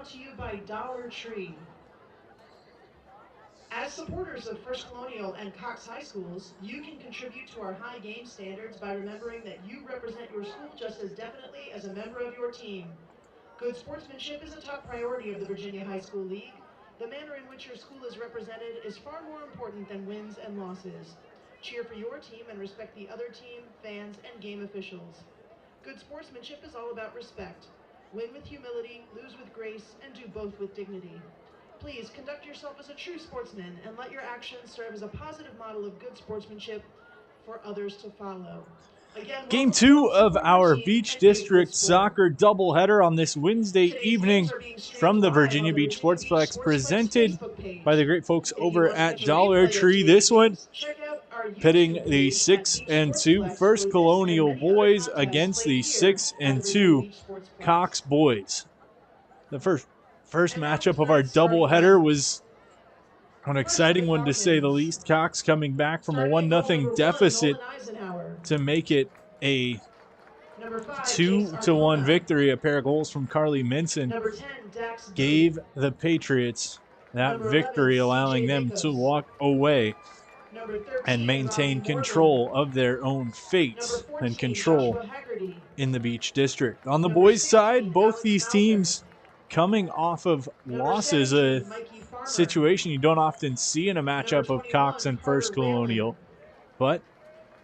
To you by Dollar Tree. As supporters of First Colonial and Cox High Schools, you can contribute to our high game standards by remembering that you represent your school just as definitely as a member of your team. Good sportsmanship is a top priority of the Virginia High School League. The manner in which your school is represented is far more important than wins and losses. Cheer for your team and respect the other team, fans, and game officials. Good sportsmanship is all about respect. Win with humility, lose with grace, and do both with dignity. Please conduct yourself as a true sportsman and let your actions serve as a positive model of good sportsmanship for others to follow. Again, Game 2 of our Beach District Soccer doubleheader on this Wednesday evening from the Virginia Beach Sportsplex, presented by the great folks over at Dollar Tree. This one pitting the 6-2 First Colonial boys against the 6-2 Cox boys. The first matchup of our doubleheader was an exciting one, to say the least. Cox coming back from a 1-0 deficit to make it a 2-1 victory. A pair of goals from Carly Minson gave the Patriots that victory, allowing them to walk away and maintain control of their own fate and control in the Beach District. On the boys' side, both these teams coming off of losses, a situation you don't often see in a matchup of Cox and First Colonial, but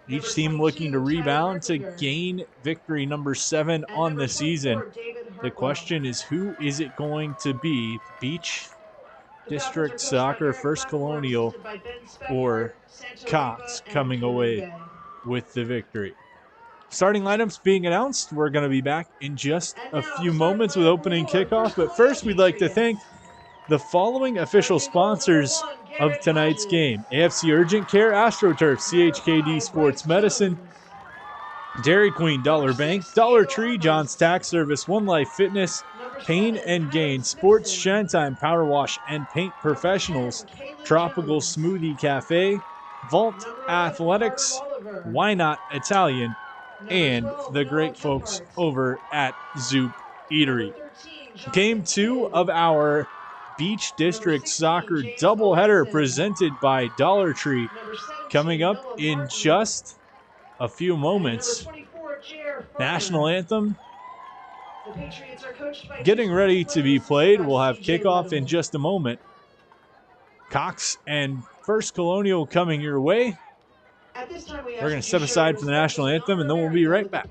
each team looking to rebound to gain victory number 7 on the season. The question is, who is it going to be? Beach District Soccer, First Colonial, or Cox coming away with the victory? Starting lineups being announced. We're going to be back in just a few moments with opening kickoff. But first, we'd like to thank the following official sponsors of tonight's game: AFC Urgent Care, AstroTurf, CHKD Sports Medicine, Dairy Queen, Dollar Bank, Dollar Tree, John's Tax Service, One Life Fitness, Pain and Gain, Sports Shine Time, Power Wash and Paint Professionals, Tropical Smoothie Cafe, Vault Athletics, Why Not Italian, and the great folks over at Zoop Eatery. Game 2 of our Beach District Soccer doubleheader presented by Dollar Tree coming up in just a few moments. National anthem getting ready to be played. We'll have kickoff in just a moment. Cox and First Colonial coming your way. We're going to step aside for the national anthem, and then we'll be right back.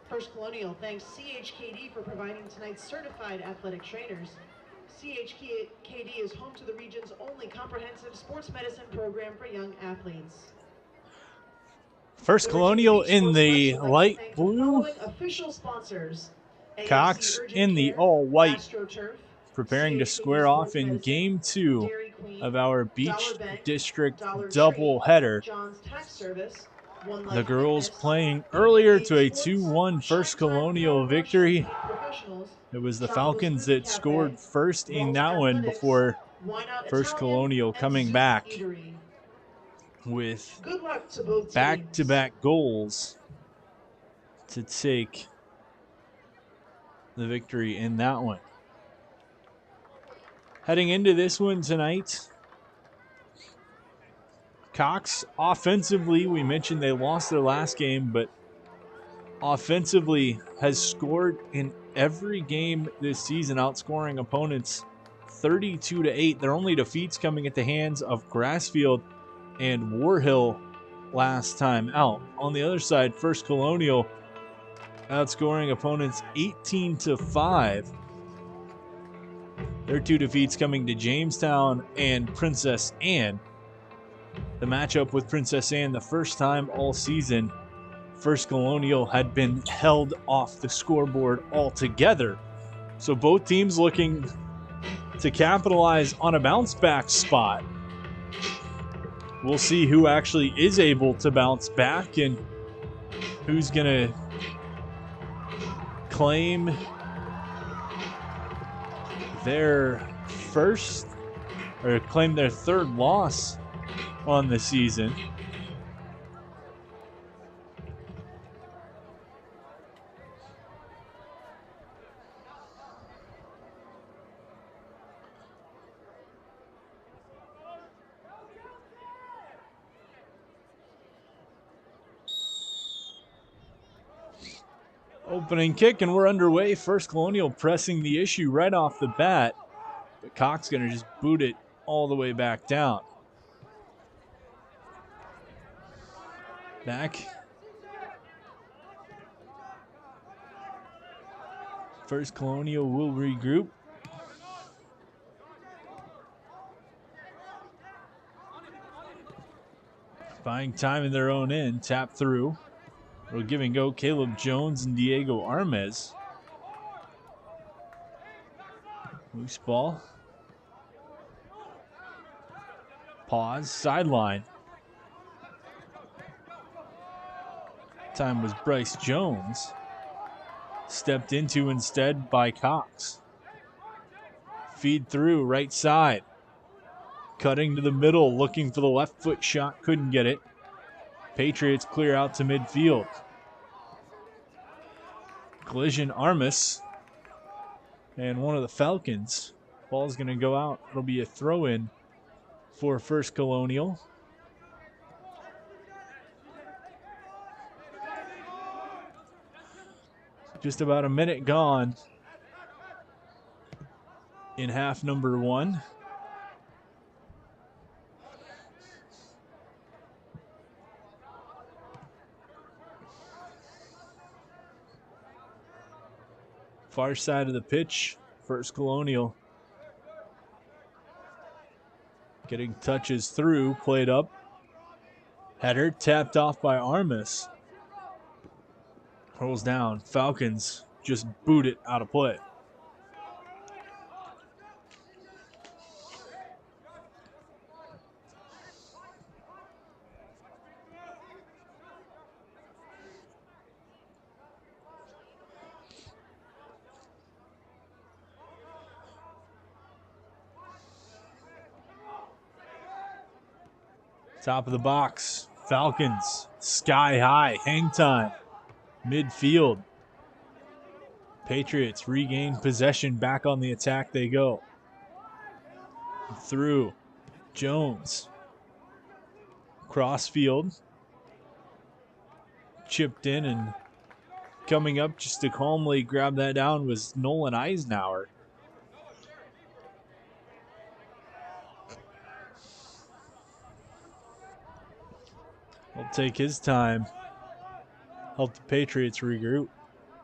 First Colonial thanks CHKD for providing tonight's certified athletic trainers. CHKD is home to the region's only comprehensive sports medicine program for young athletes. First Colonial in the light blue, official sponsors: Cox in the all-white preparing to square off in Game 2 of our Beach District doubleheader. The girls playing earlier to a 2-1 First Colonial victory. It was the Falcons that scored first in that one before First Colonial coming back with back-to-back goals to take the victory in that one. Heading into this one tonight, Cox offensively, we mentioned they lost their last game, but offensively has scored in every game this season, outscoring opponents 32-8. Their only defeats coming at the hands of Grassfield and Warhill last time out. On the other side, First Colonial outscoring opponents 18-5. Their two defeats coming to Jamestown and Princess Anne. The matchup with Princess Anne, the first time all season First Colonial had been held off the scoreboard altogether. So both teams looking to capitalize on a bounce back spot. We'll see who actually is able to bounce back and who's going to claim their third loss on the season. Opening kick, and we're underway. First Colonial pressing the issue right off the bat, but Cox going to just boot it all the way back down. Back. First Colonial will regroup. Buying time in their own end. Tap through. We'll give and go Caleb Jones and Diego Armez. Loose ball. Pause. Sideline. Time was Bryce Jones. Stepped into instead by Cox. Feed through right side. Cutting to the middle, looking for the left foot shot. Couldn't get it. Patriots clear out to midfield. Collision Armis and one of the Falcons. Ball's going to go out. It'll be a throw-in for First Colonial. Just about a minute gone in half number one. Far side of the pitch, First Colonial getting touches through, played up. Header tapped off by Armis. Rolls down. Falcons just boot it out of play. Top of the box, Falcons, sky high, hang time, midfield. Patriots regain possession, back on the attack they go. Through, Jones. Crossfield. Chipped in, and coming up just to calmly grab that down was Nolan Eisenhower. He'll take his time, help the Patriots regroup.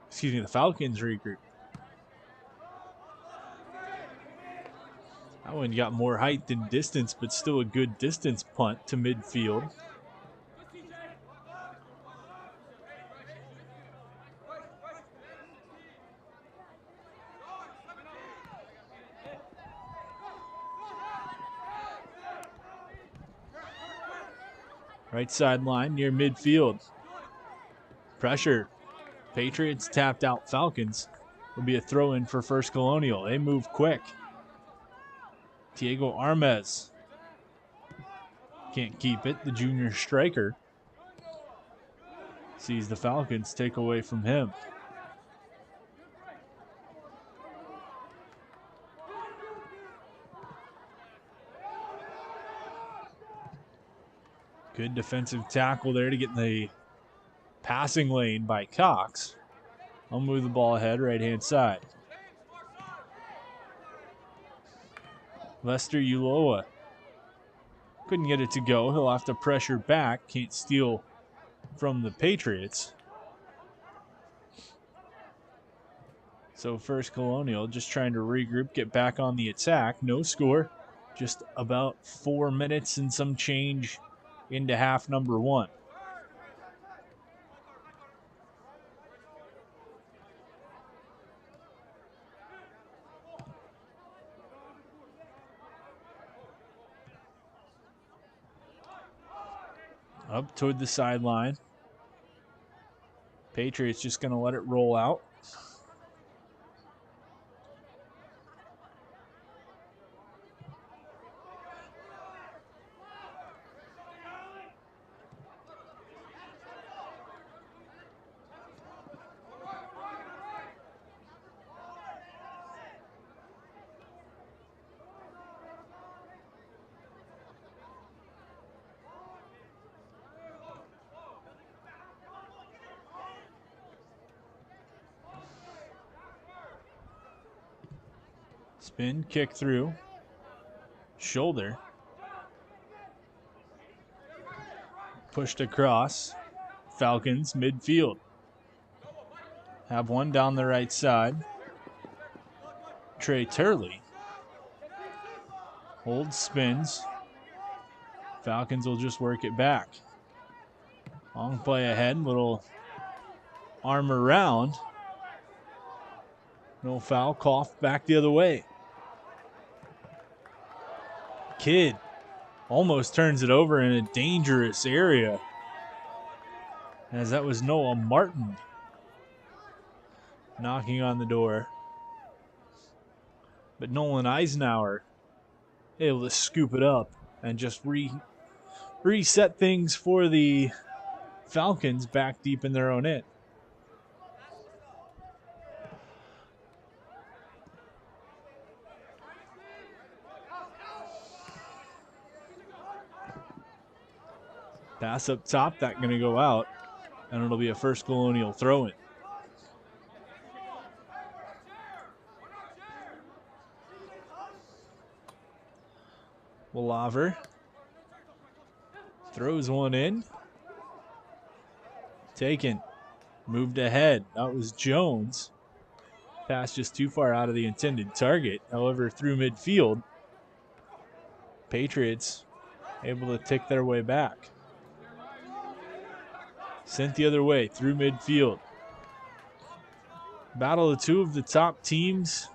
Excuse me, the Falcons regroup. That one got more height than distance, but still a good distance punt to midfield. Right sideline near midfield. Pressure. Patriots tapped out Falcons. Will be a throw in for First Colonial. They move quick. Diego Armez can't keep it. The junior striker sees the Falcons take away from him. Good defensive tackle there to get in the passing lane by Cox. I'll move the ball ahead, right-hand side. Lester Uloa couldn't get it to go. He'll have to pressure back. Can't steal from the Patriots. So First Colonial just trying to regroup, get back on the attack. No score. Just about 4 minutes and some change into half number 1. Up toward the sideline. Patriots just going to let it roll out. Spin, kick through. Shoulder. Pushed across. Falcons midfield. Have one down the right side. Trey Turley. Holds, spins. Falcons will just work it back. Long play ahead, little arm around. No foul, cough back the other way. Kidd almost turns it over in a dangerous area, as that was Noah Martin knocking on the door. But Nolan Eisenhower able to scoop it up and just reset things for the Falcons back deep in their own end. Pass up top, that's going to go out, and it'll be a First Colonial throw-in. Laver throws one in. Taken. Moved ahead. That was Jones. Pass just too far out of the intended target. However, through midfield, Patriots able to tick their way back. Sent the other way through midfield. Battle of two of the top teams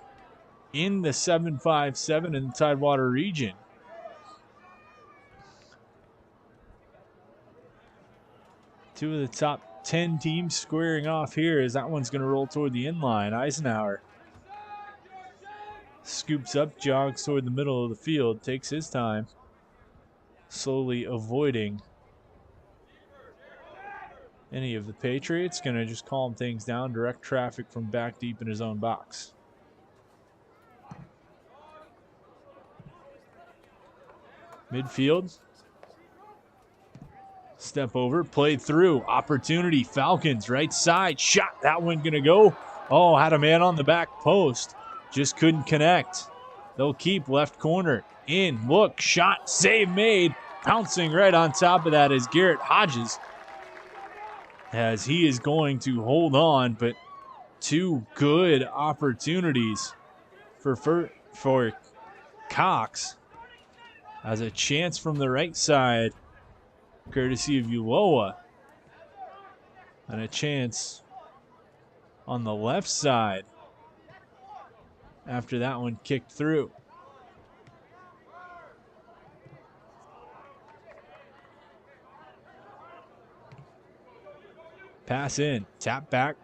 in the 7-5-7 in the Tidewater region. Two of the top 10 teams squaring off here as that one's going to roll toward the inline. Eisenhower scoops up, jogs toward the middle of the field, takes his time, slowly avoiding any of the Patriots. Going to just calm things down, direct traffic from back deep in his own box. Midfield. Step over, played through, opportunity, Falcons, right side, shot, that one gonna go. Oh, had a man on the back post, just couldn't connect. They'll keep left corner, in, look, shot, save made. Pouncing right on top of that is Garrett Hodges, as he is going to hold on, but two good opportunities for Cox, as a chance from the right side, courtesy of Uloa, and a chance on the left side after that one kicked through. Pass in. Tap back.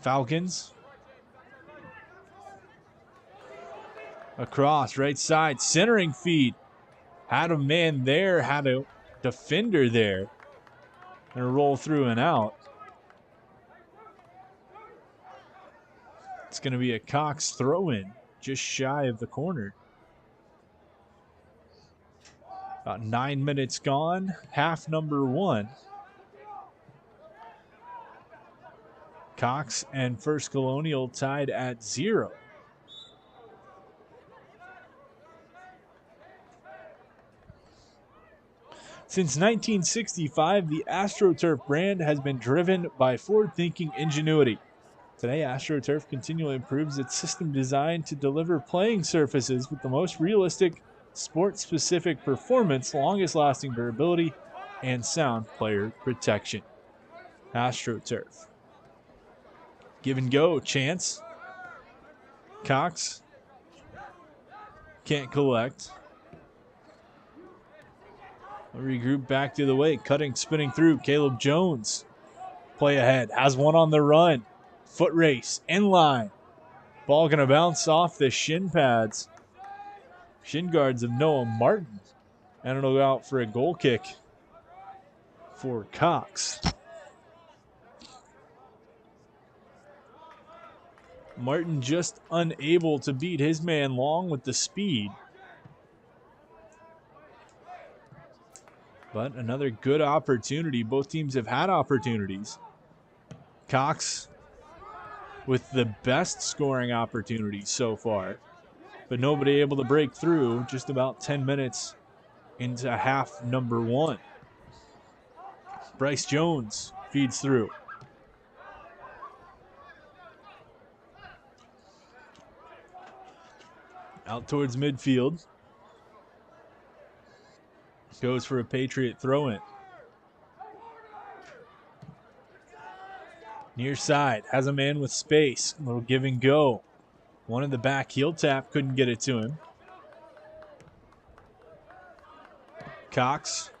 Falcons. Across. Right side. Centering feed. Had a man there. Had a defender there. And a roll through and out. It's going to be a Cox throw-in. Just shy of the corner. About 9 minutes gone. Half number 1. Cox and First Colonial tied at 0. Since 1965, the AstroTurf brand has been driven by forward-thinking ingenuity. Today, AstroTurf continually improves its system design to deliver playing surfaces with the most realistic, sport-specific performance, longest-lasting durability, and sound player protection. AstroTurf. Give and go, chance. Cox can't collect. Regroup back to the way. Cutting, spinning through. Caleb Jones. Play ahead. Has one on the run. Foot race. End line. Ball going to bounce off the shin pads. Shin guards of Noah Martin. And it'll go out for a goal kick for Cox. Martin just unable to beat his man Long with the speed. But another good opportunity. Both teams have had opportunities. Cox with the best scoring opportunity so far, but nobody able to break through. Just about 10 minutes into half number 1. Bryce Jones feeds through. Out towards midfield. Goes for a Patriot throw-in. Near side. Has a man with space. A little give and go. One in the back heel tap. Couldn't get it to him. Cox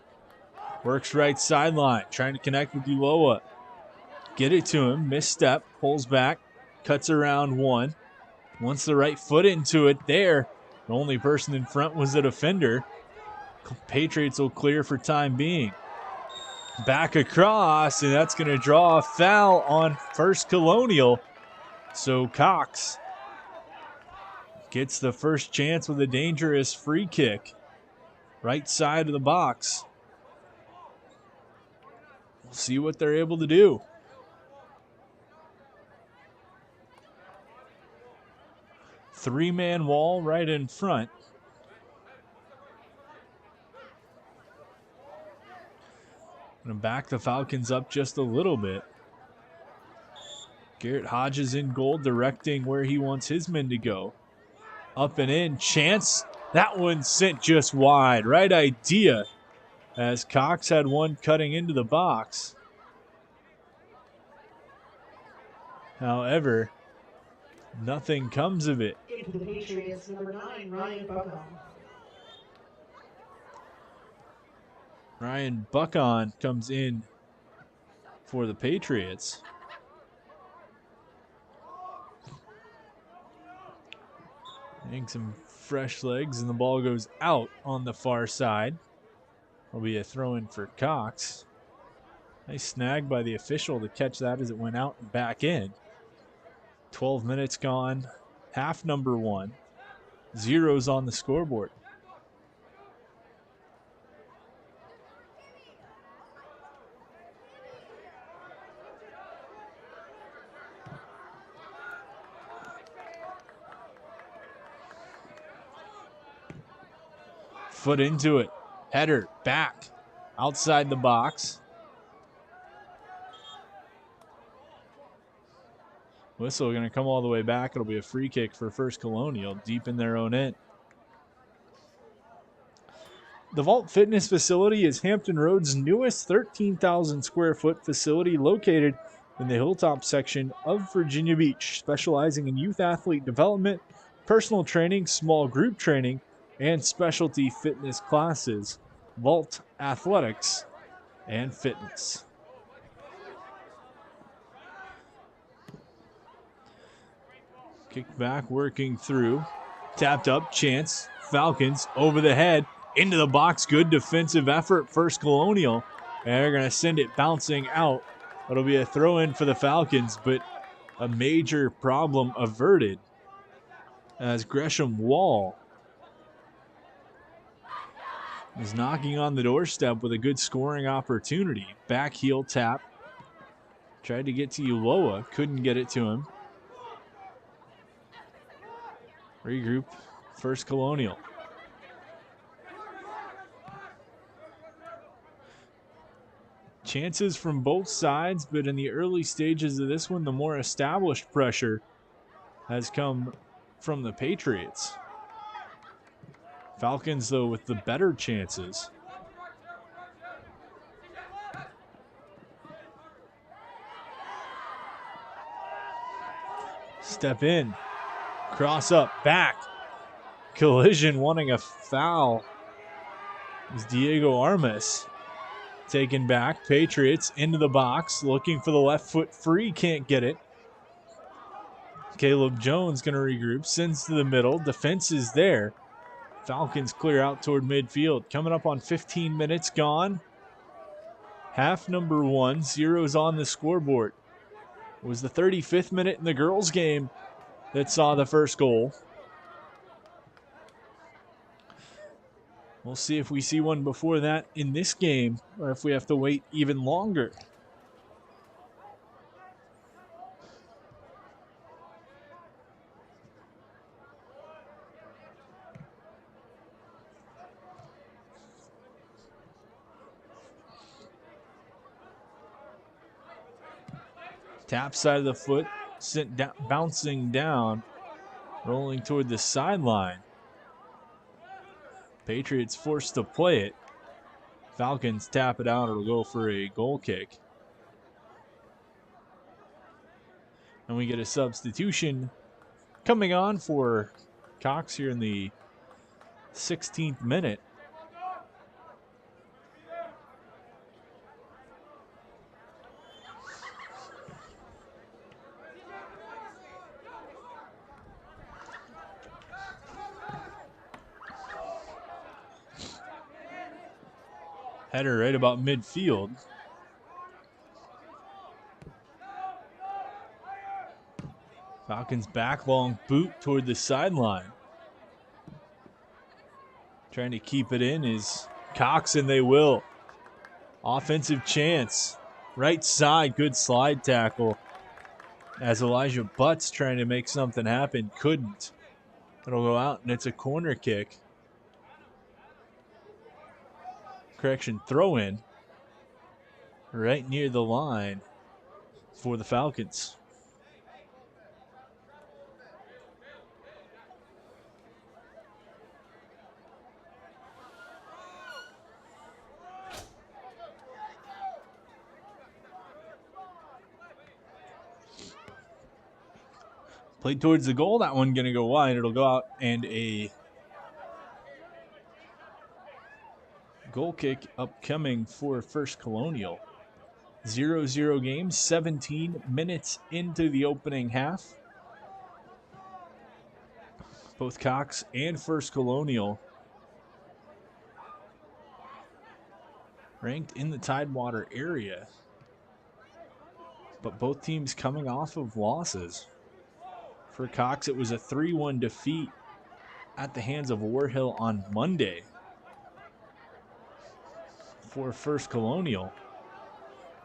works right sideline. Trying to connect with Uloa. Get it to him. Misstep. Pulls back. Cuts around one. Wants the right foot into it there. The only person in front was the defender. Patriots will clear for time being. Back across, and that's going to draw a foul on First Colonial. So Cox gets the first chance with a dangerous free kick. Right side of the box. We'll see what they're able to do. Three-man wall right in front. Going to back the Falcons up just a little bit. Garrett Hodges in goal, directing where he wants his men to go. Up and in, chance. That one sent just wide. Right idea, as Cox had one cutting into the box. However, nothing comes of it. Into the Patriots, number 9, Ryan Buckholm. Ryan Buckholm comes in for the Patriots. Getting some fresh legs, and the ball goes out on the far side. Will be a throw-in for Cox. Nice snag by the official to catch that as it went out and back in. 12 minutes gone. Half number 1. Zeros on the scoreboard. Foot into it. Header back outside the box. Whistle going to come all the way back. It'll be a free kick for First Colonial deep in their own end. The Vault Fitness Facility is Hampton Road's newest 13,000 square foot facility located in the Hilltop section of Virginia Beach, specializing in youth athlete development, personal training, small group training, and specialty fitness classes, Vault Athletics, and Fitness. Kick back, working through. Tapped up, chance. Falcons over the head, into the box. Good defensive effort, First Colonial. And they're going to send it bouncing out. It'll be a throw in for the Falcons, but a major problem averted as Gresham Wall is knocking on the doorstep with a good scoring opportunity. Back heel tap. Tried to get to Ulloa, couldn't get it to him. Regroup, First Colonial. Chances from both sides, but in the early stages of this one, the more established pressure has come from the Patriots. Falcons, though, with the better chances. Step in, cross up, back. Collision wanting a foul. It was Diego Armas. Taken back, Patriots into the box, looking for the left foot free, can't get it. Caleb Jones going to regroup, sends to the middle, defense is there. Falcons clear out toward midfield. Coming up on 15 minutes gone. Half number 1, 0's on the scoreboard. It was the 35th minute in the girls' game that saw the first goal. We'll see if we see one before that in this game, or if we have to wait even longer. Tap side of the foot, sent down, bouncing down, rolling toward the sideline. Patriots forced to play it. Falcons tap it out. It'll go for a goal kick. And we get a substitution coming on for Cox here in the 16th minute. Header right about midfield. Falcons back, long boot toward the sideline. Trying to keep it in is Cox, and they will. Offensive chance. Right side, good slide tackle. As Elijah Butts trying to make something happen, couldn't. It'll go out, and it's a corner kick. Correction, throw in. Right near the line for the Falcons. Played towards the goal. That one going to go wide. It'll go out, and a goal kick upcoming for First Colonial. 0-0 game, 17 minutes into the opening half. Both Cox and First Colonial ranked in the Tidewater area, but both teams coming off of losses. For Cox, it was a 3-1 defeat at the hands of Warhill on Monday. For First Colonial,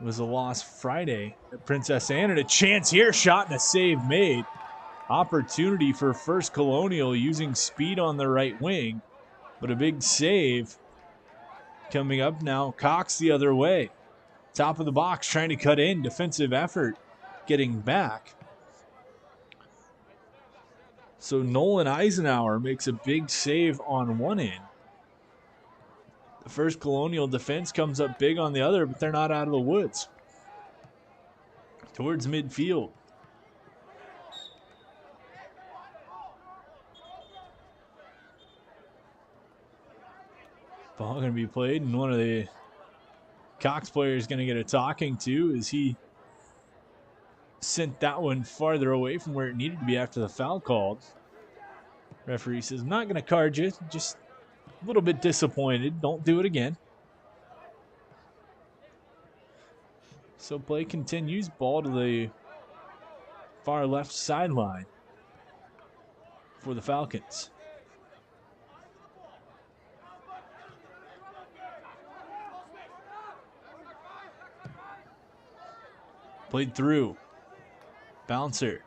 it was a loss Friday at Princess Anne, and a chance here, shot and a save made. Opportunity for First Colonial using speed on the right wing, but a big save coming up now. Cox the other way. Top of the box, trying to cut in. Defensive effort, getting back. So Nolan Eisenhower makes a big save on one end. The First Colonial defense comes up big on the other, but they're not out of the woods. Towards midfield. Ball going to be played, and one of the Cox players going to get a talking to as he sent that one farther away from where it needed to be after the foul called. Referee says, I'm not going to card you, just a little bit disappointed. Don't do it again. So play continues. Ball to the far left sideline for the Falcons. Played through. Bouncer.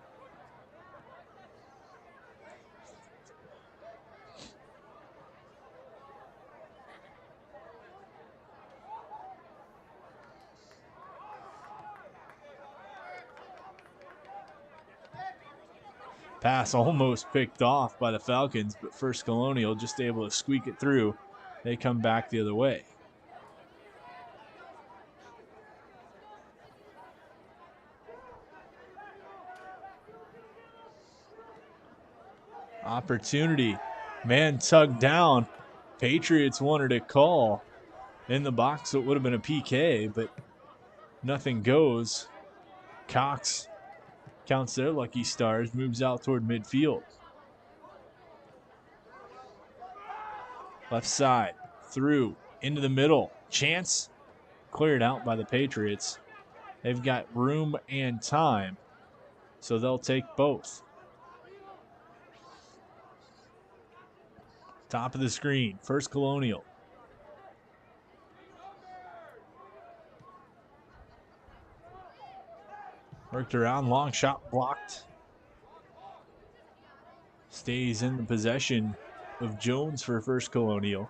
Pass almost picked off by the Falcons, but First Colonial just able to squeak it through. They come back the other way. Opportunity. Man tugged down. Patriots wanted a call in the box, so it would have been a PK, but nothing goes. Cox counts their lucky stars, moves out toward midfield. Left side, through, into the middle. Chance cleared out by the Patriots. They've got room and time, so they'll take both. Top of the screen, First Colonial. Worked around, long shot blocked. Stays in the possession of Jones for First Colonial.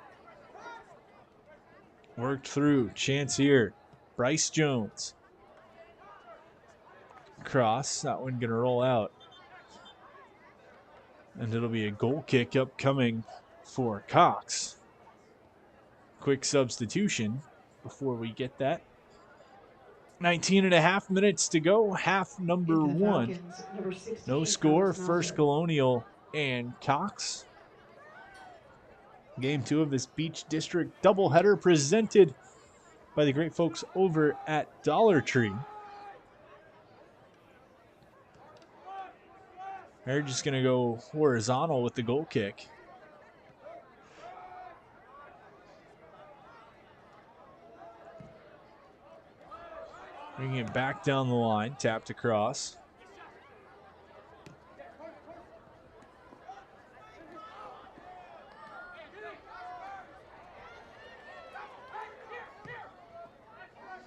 Worked through, chance here. Bryce Jones. Cross, that one gonna roll out. And it'll be a goal kick upcoming for Cox. Quick substitution before we get that. 19 and a half minutes to go, half number one. Falcons, No score, First Colonial and Cox. Game 2 of this Beach District doubleheader presented by the great folks over at Dollar Tree. They're just going to go horizontal with the goal kick. Bringing it back down the line, tapped across.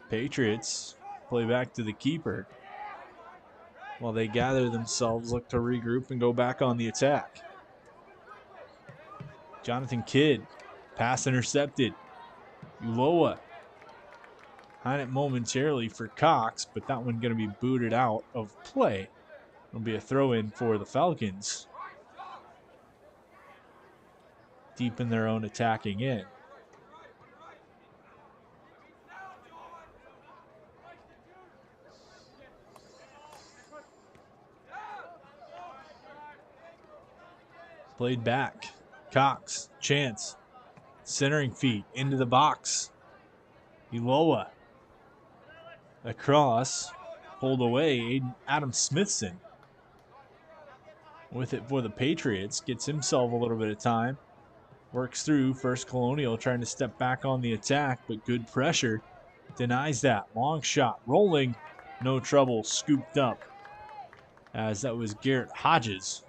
Patriots play back to the keeper while they gather themselves, look to regroup and go back on the attack. Jonathan Kidd, pass intercepted. Uloa on it momentarily for Cox, but that one going to be booted out of play. It'll be a throw-in for the Falcons. Deep in their own attacking end. Played back. Cox, chance. Centering feet into the box. Uloa. Across. Pulled away. Adam Smithson with it for the Patriots. Gets himself a little bit of time. Works through. First Colonial trying to step back on the attack, but good pressure. Denies that. Long shot. Rolling. No trouble. Scooped up. As that was Garrett Hodges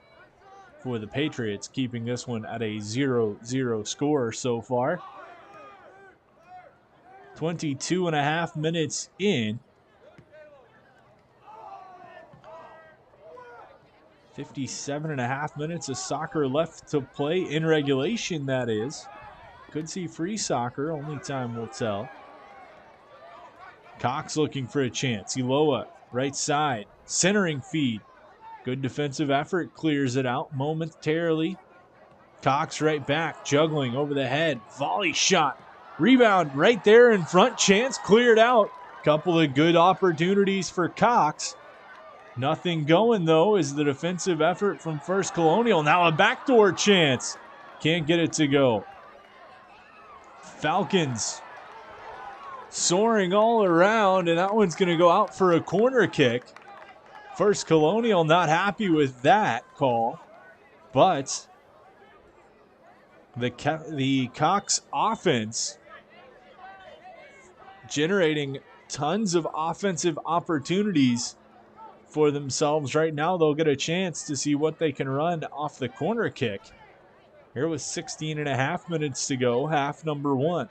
for the Patriots, keeping this one at a 0-0 score so far. 22 and a half minutes in. 57 and a half minutes of soccer left to play in regulation, that is. Could see free soccer, only time will tell. Cox looking for a chance. Uloa, right side, centering feed. Good defensive effort, clears it out momentarily. Cox right back, juggling over the head. Volley shot. Rebound right there in front. Chance cleared out. Couple of good opportunities for Cox. Nothing going, though, is the defensive effort from First Colonial. Now a backdoor chance. Can't get it to go. Falcons soaring all around, and that one's going to go out for a corner kick. First Colonial not happy with that call, but the Cox offense generating tons of offensive opportunities for themselves right now. They'll get a chance to see what they can run off the corner kick. Here with 16 and a half minutes to go, half number one.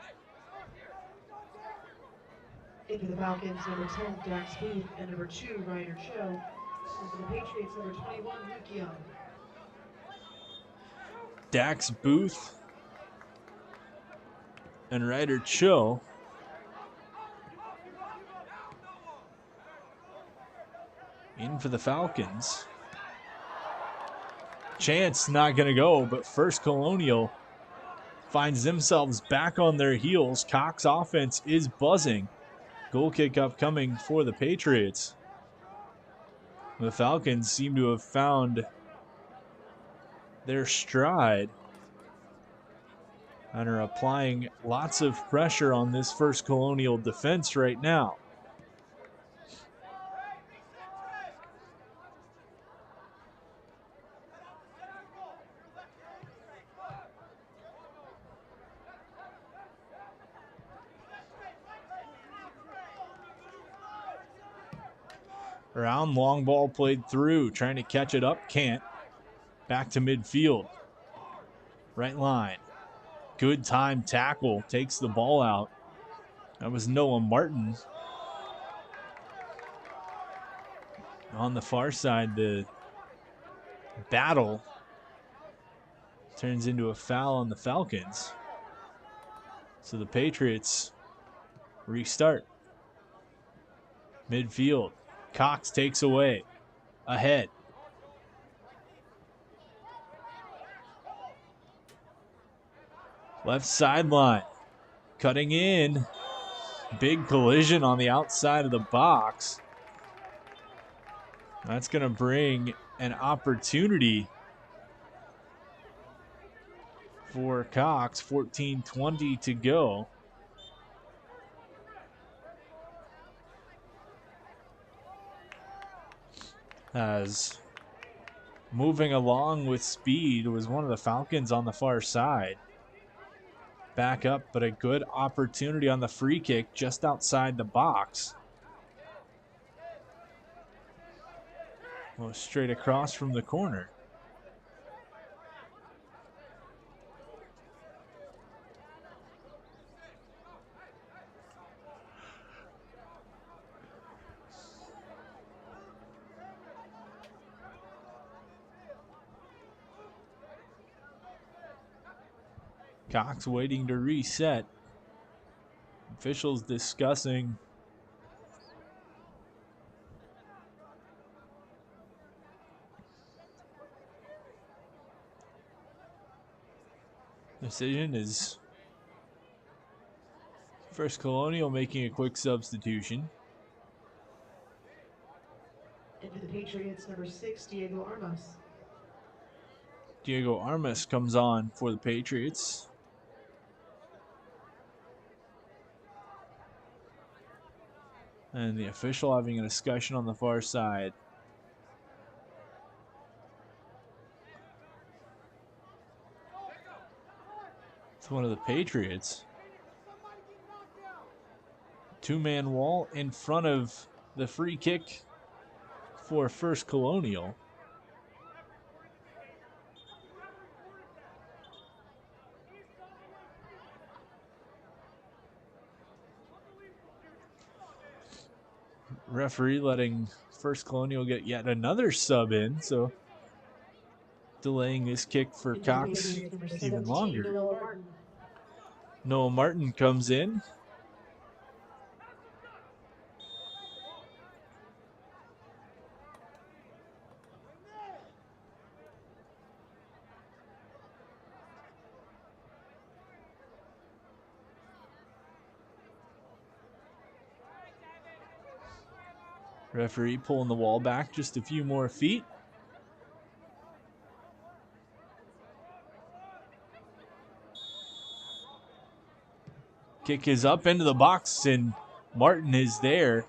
In for the Falcons, number 10, Dax Booth, and number 2, Ryder Cho. And for the Patriots, number 21, Luke Young. Dax Booth and Ryder Cho. In for the Falcons. Chance not going to go, but First Colonial finds themselves back on their heels. Cox offense is buzzing. Goal kick upcoming for the Patriots. The Falcons seem to have found their stride and are applying lots of pressure on this First Colonial defense right now. Around, long ball played through, trying to catch it up, can't. Back to midfield. Right line. Good time tackle, takes the ball out. That was Noah Martin. On the far side, the battle turns into a foul on the Falcons. So the Patriots restart. Midfield. Cox takes away. Ahead. Left sideline. Cutting in. Big collision on the outside of the box. That's going to bring an opportunity for Cox. 14:20 to go. As moving along with speed was one of the Falcons on the far side. Back up, but a good opportunity on the free kick just outside the box. Well, straight across from the corner. Cox waiting to reset. Officials discussing decision is First Colonial making a quick substitution. And for the Patriots, number 6, Diego Armas. Diego Armas comes on for the Patriots. And the official having a discussion on the far side. It's one of the Patriots. Two-man wall in front of the free kick for First Colonial. Referee letting First Colonial get yet another sub in, so delaying this kick for Cox even longer. Noah Martin comes in. Referee pulling the wall back just a few more feet. Kick is up into the box, and Martin is there,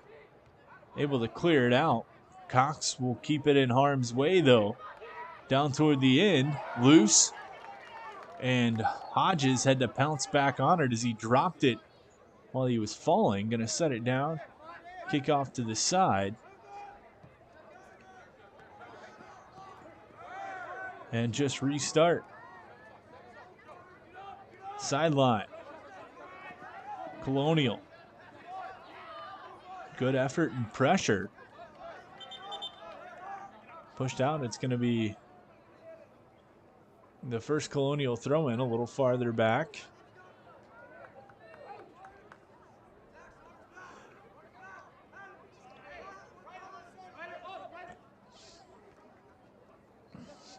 able to clear it out. Cox will keep it in harm's way, though. Down toward the end, loose. And Hodges had to pounce back on it as he dropped it while he was falling. Going to set it down. Kick off to the side. And just restart. Sideline. Colonial. Good effort and pressure. Pushed out. It's going to be the First Colonial throw-in a little farther back.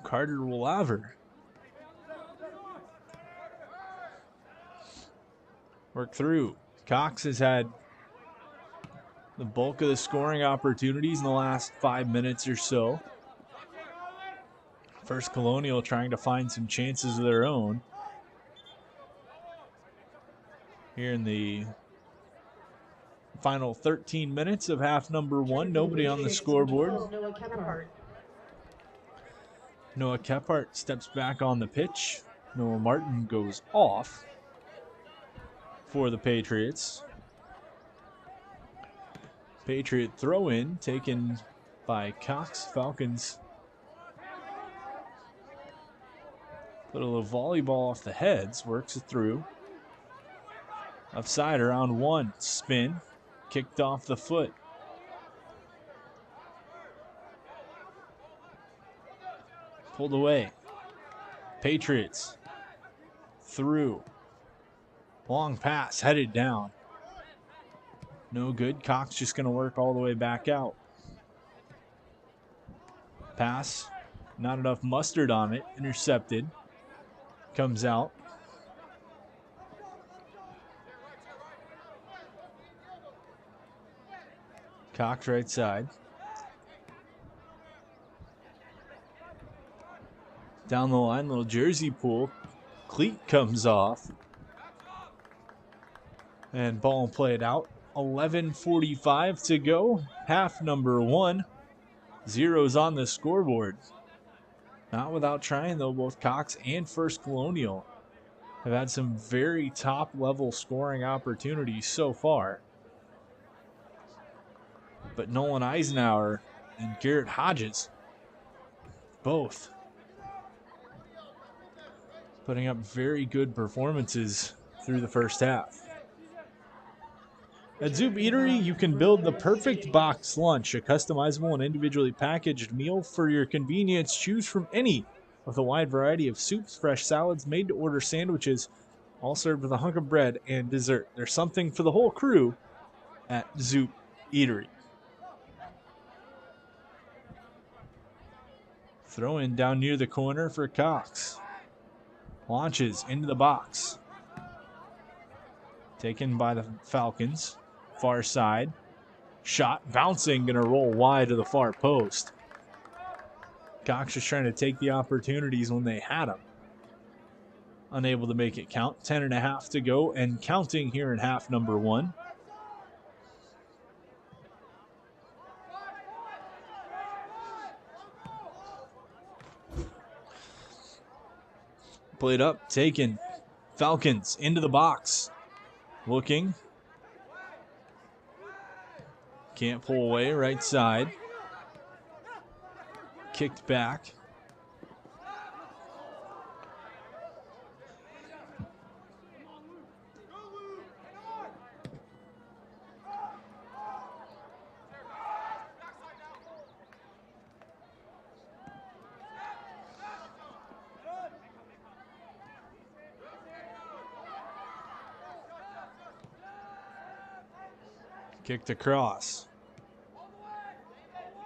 Carter Wolaver. Work through. Cox has had the bulk of the scoring opportunities in the last 5 minutes or so. First Colonial trying to find some chances of their own. Here in the final 13 minutes of half number one, nobody on the scoreboard. Noah Kephart steps back on the pitch. Noah Martin goes off for the Patriots. Patriot throw-in taken by Cox. Falcons put a little volleyball off the heads, works it through. Offside around one, spin, kicked off the foot. Pulled away. Patriots through. Long pass headed down. No good. Cox just going to work all the way back out. Pass. Not enough mustard on it. Intercepted. Comes out. Cox right side. Down the line, little jersey pull. Cleat comes off. And ball played out. 11:45 to go. Half number one. Zeros on the scoreboard. Not without trying, though. Both Cox and First Colonial have had some very top-level scoring opportunities so far. But Nolan Eisenhower and Garrett Hodges, both putting up very good performances through the first half. At Zoop Eatery, you can build the perfect box lunch, a customizable and individually packaged meal for your convenience. Choose from any of the wide variety of soups, fresh salads, made-to-order sandwiches, all served with a hunk of bread and dessert. There's something for the whole crew at Zoop Eatery. Throw in down near the corner for Cox. Launches into the box. Taken by the Falcons. Far side. Shot bouncing, going to roll wide to the far post. Cox just trying to take the opportunities when they had them. Unable to make it count. 10.5 to go and counting here in half number one. Played up, taken. Falcons into the box. Looking. Can't pull away, right side. Kicked back. Kicked across.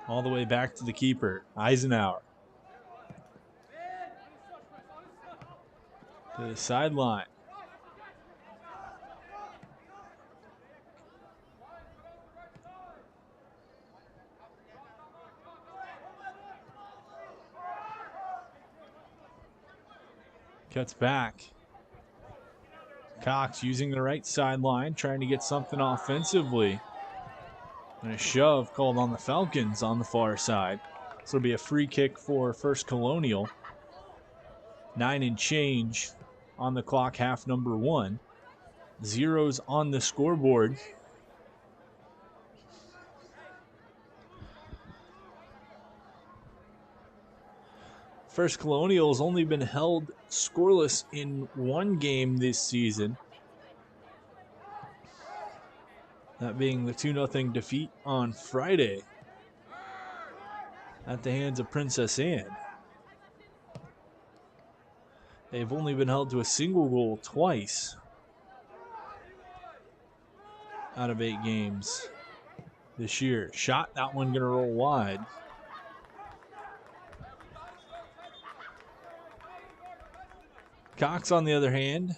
All the way back to the keeper, Eisenhower. To the sideline. Cuts back. Cox using the right sideline, trying to get something offensively. And a shove called on the Falcons on the far side. So it'll be a free kick for First Colonial. 9 and change on the clock, half number 1. Zeros on the scoreboard. First Colonial has only been held scoreless in one game this season. That being the 2-0 defeat on Friday at the hands of Princess Anne. They've only been held to a single goal twice out of 8 games this year. Shot, that one gonna roll wide. Cox, on the other hand,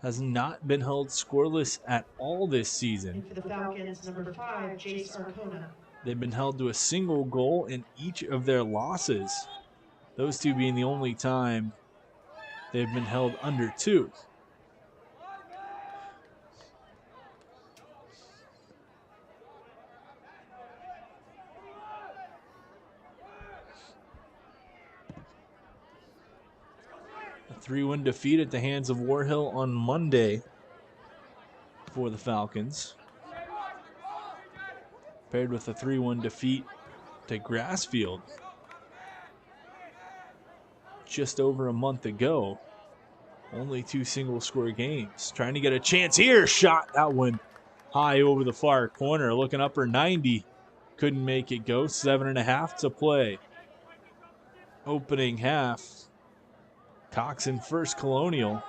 has not been held scoreless at all this season. And for the Falcons, number 5, Jace Arcona. They've been held to a single goal in each of their losses. Those two being the only time they've been held under 2. A 3-1 defeat at the hands of Warhill on Monday for the Falcons, paired with a 3-1 defeat to Grassfield just over a month ago. Only 2 single-score games. Trying to get a chance here. Shot, that one high over the far corner. Looking upper 90. Couldn't make it go. 7.5 to play. Opening half. Cox and First Colonial.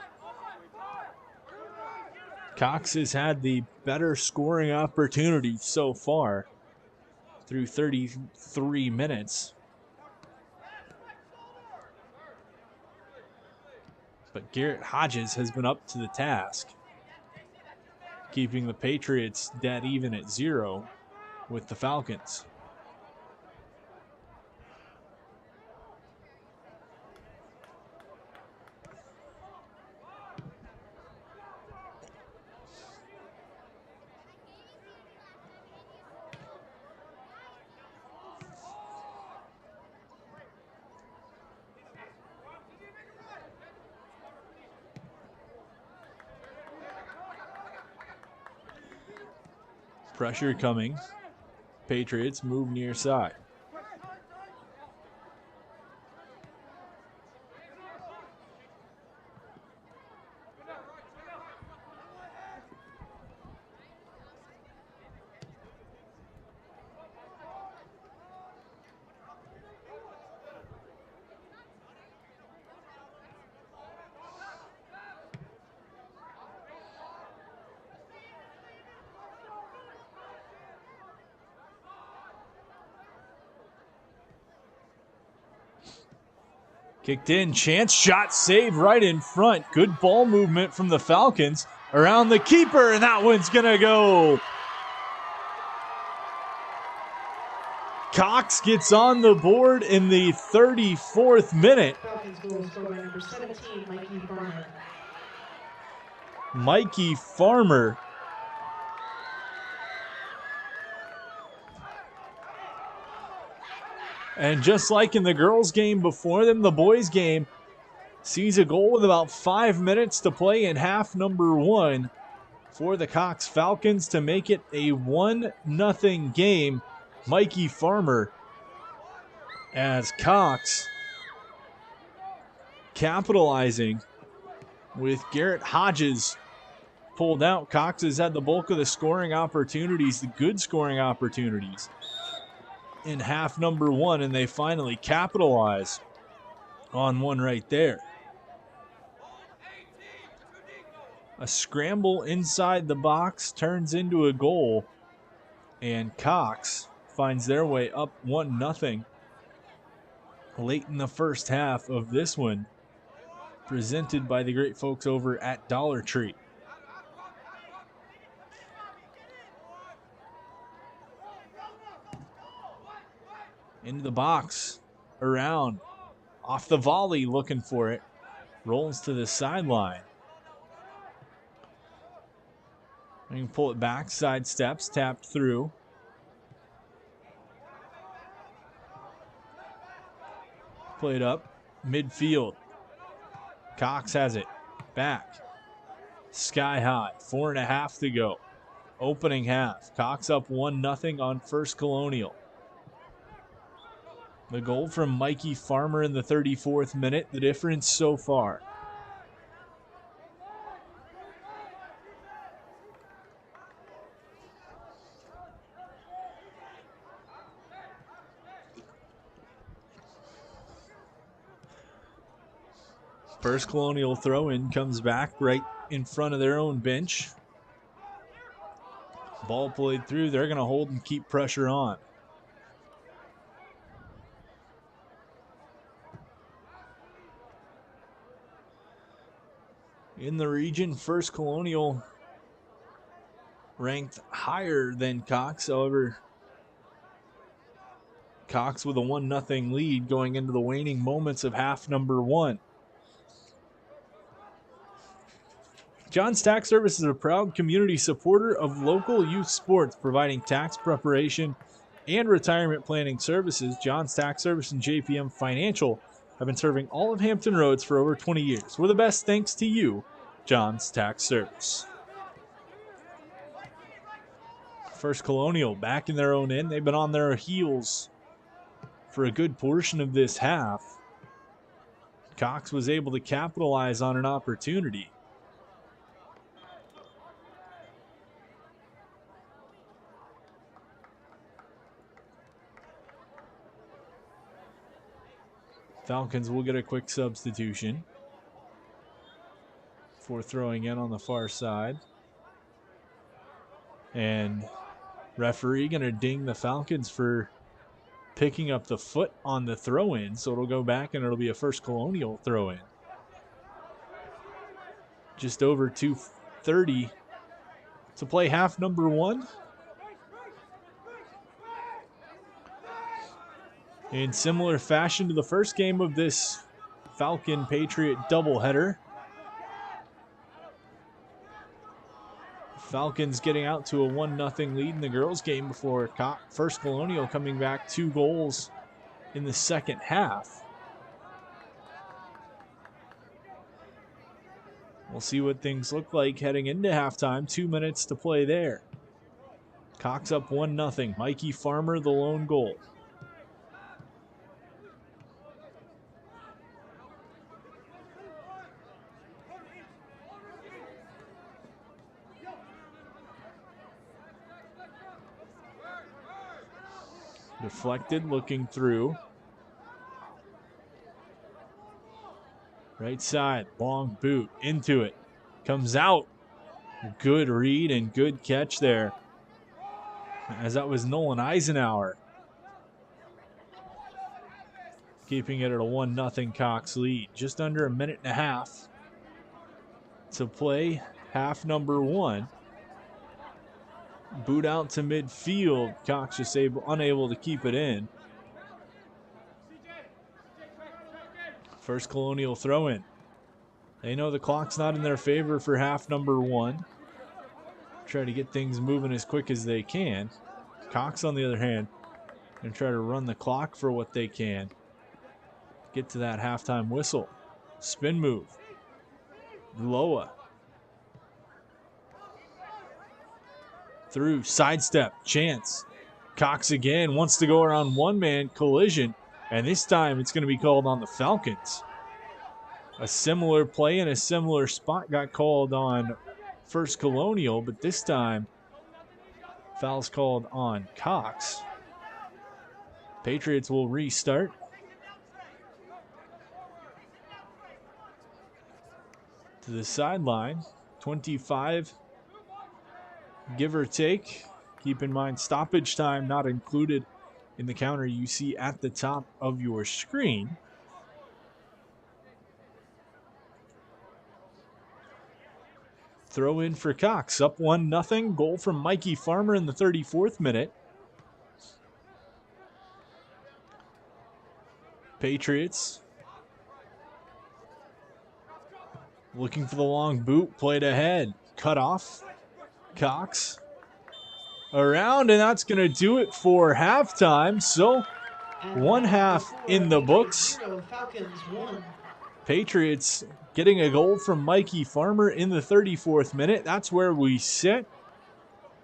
Cox has had the better scoring opportunity so far through 33 minutes. But Garrett Hodges has been up to the task, keeping the Patriots dead even at 0 with the Falcons. Pressure coming. Patriots move near side. Kicked in, chance, shot, save right in front. Good ball movement from the Falcons around the keeper, and that one's gonna go. Cox gets on the board in the 34th minute. Falcons goal scored by number 17, Mikey Farmer. Mikey Farmer. And just like in the girls' game before them, the boys' game sees a goal with about 5 minutes to play in half number 1 for the Cox Falcons to make it a 1-0 game. Mikey Farmer, as Cox capitalizing with Garrett Hodges pulled out. Cox has had the bulk of the scoring opportunities, the good scoring opportunities, in half number 1, and they finally capitalize on one right there. A scramble inside the box turns into a goal, and Cox finds their way up 1-0 late in the first half of this one, presented by the great folks over at Dollar Tree. Into the box, around, off the volley, looking for it. Rolls to the sideline. You can pull it back, side steps, tapped through. Played up midfield. Cox has it back. Sky high. 4.5 to go. Opening half. Cox up 1-0 on First Colonial. The goal from Mikey Farmer in the 34th minute. The difference so far. First Colonial throw-in comes back right in front of their own bench. Ball played through. They're going to hold and keep pressure on. In the region, First Colonial ranked higher than Cox. However, Cox with a 1-0 lead going into the waning moments of half number 1. John's Tax Service is a proud community supporter of local youth sports, providing tax preparation and retirement planning services. John's Tax Service and JPM Financial have been serving all of Hampton Roads for over 20 years. We're the best thanks to you, John's Tax Service. First Colonial back in their own end. They've been on their heels for a good portion of this half. Cox was able to capitalize on an opportunity. Falcons will get a quick substitution before throwing in on the far side. And referee going to ding the Falcons for picking up the foot on the throw-in. So it'll go back and it'll be a First Colonial throw-in. Just over 2:30 to play half number 1. In similar fashion to the first game of this Falcon-Patriot doubleheader. Falcons getting out to a 1-0 lead in the girls' game before First Colonial coming back 2 goals in the second half. We'll see what things look like heading into halftime. 2 minutes to play there. Cox up 1-0. Mikey Farmer, the lone goal. Deflected, looking through. Right side, long boot, into it. Comes out. Good read and good catch there. As that was Nolan Eisenhower. Keeping it at a 1-0 Cox lead. Just under a minute and a half to play half number 1. Boot out to midfield. Cox just unable to keep it in. First Colonial throw in. They know the clock's not in their favor for half number 1. Try to get things moving as quick as they can. Cox, on the other hand, going to try to run the clock for what they can. Get to that halftime whistle. Spin move. Loa. Through, sidestep, chance. Cox again wants to go around one-man collision, and this time it's going to be called on the Falcons. A similar play in a similar spot got called on First Colonial, but this time foul's called on Cox. Patriots will restart. To the sideline, 25 give or take. Keep in mind, stoppage time not included in the counter you see at the top of your screen. Throw in for Cox, up 1-0. Goal from Mikey Farmer in the 34th minute. Patriots looking for the long boot, played ahead, cut off. Cox around, and that's going to do it for halftime. So One half in the books. Falcons 1. Patriots getting a goal from Mikey Farmer in the 34th minute. That's where we sit.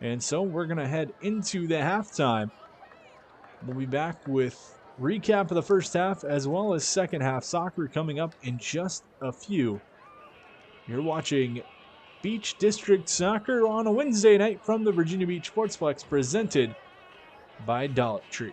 And so we're going to head into the halftime. We'll be back with recap of the first half as well as second half soccer coming up in just a few. You're watching Beach District Soccer on a Wednesday night from the Virginia Beach Sportsplex, presented by Dollar Tree.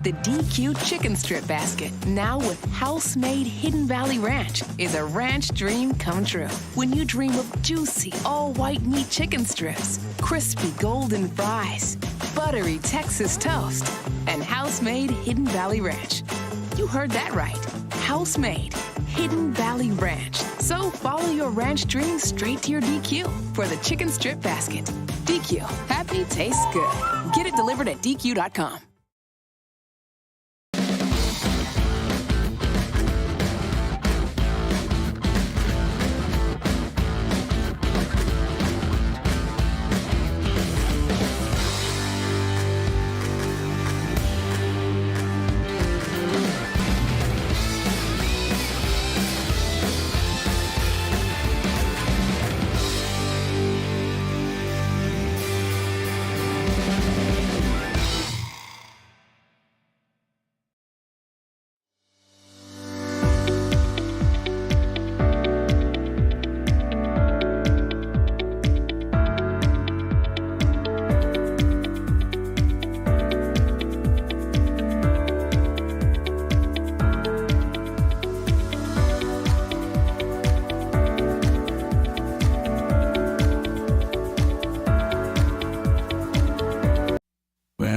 The DQ Chicken Strip Basket, now with house-made Hidden Valley Ranch, is a ranch dream come true. When you dream of juicy, all-white meat chicken strips, crispy golden fries, buttery Texas toast, and house-made Hidden Valley Ranch. You heard that right. House-made Hidden Valley Ranch. So follow your ranch dreams straight to your DQ for the Chicken Strip Basket. DQ, happy tastes good. Get it delivered at DQ.com.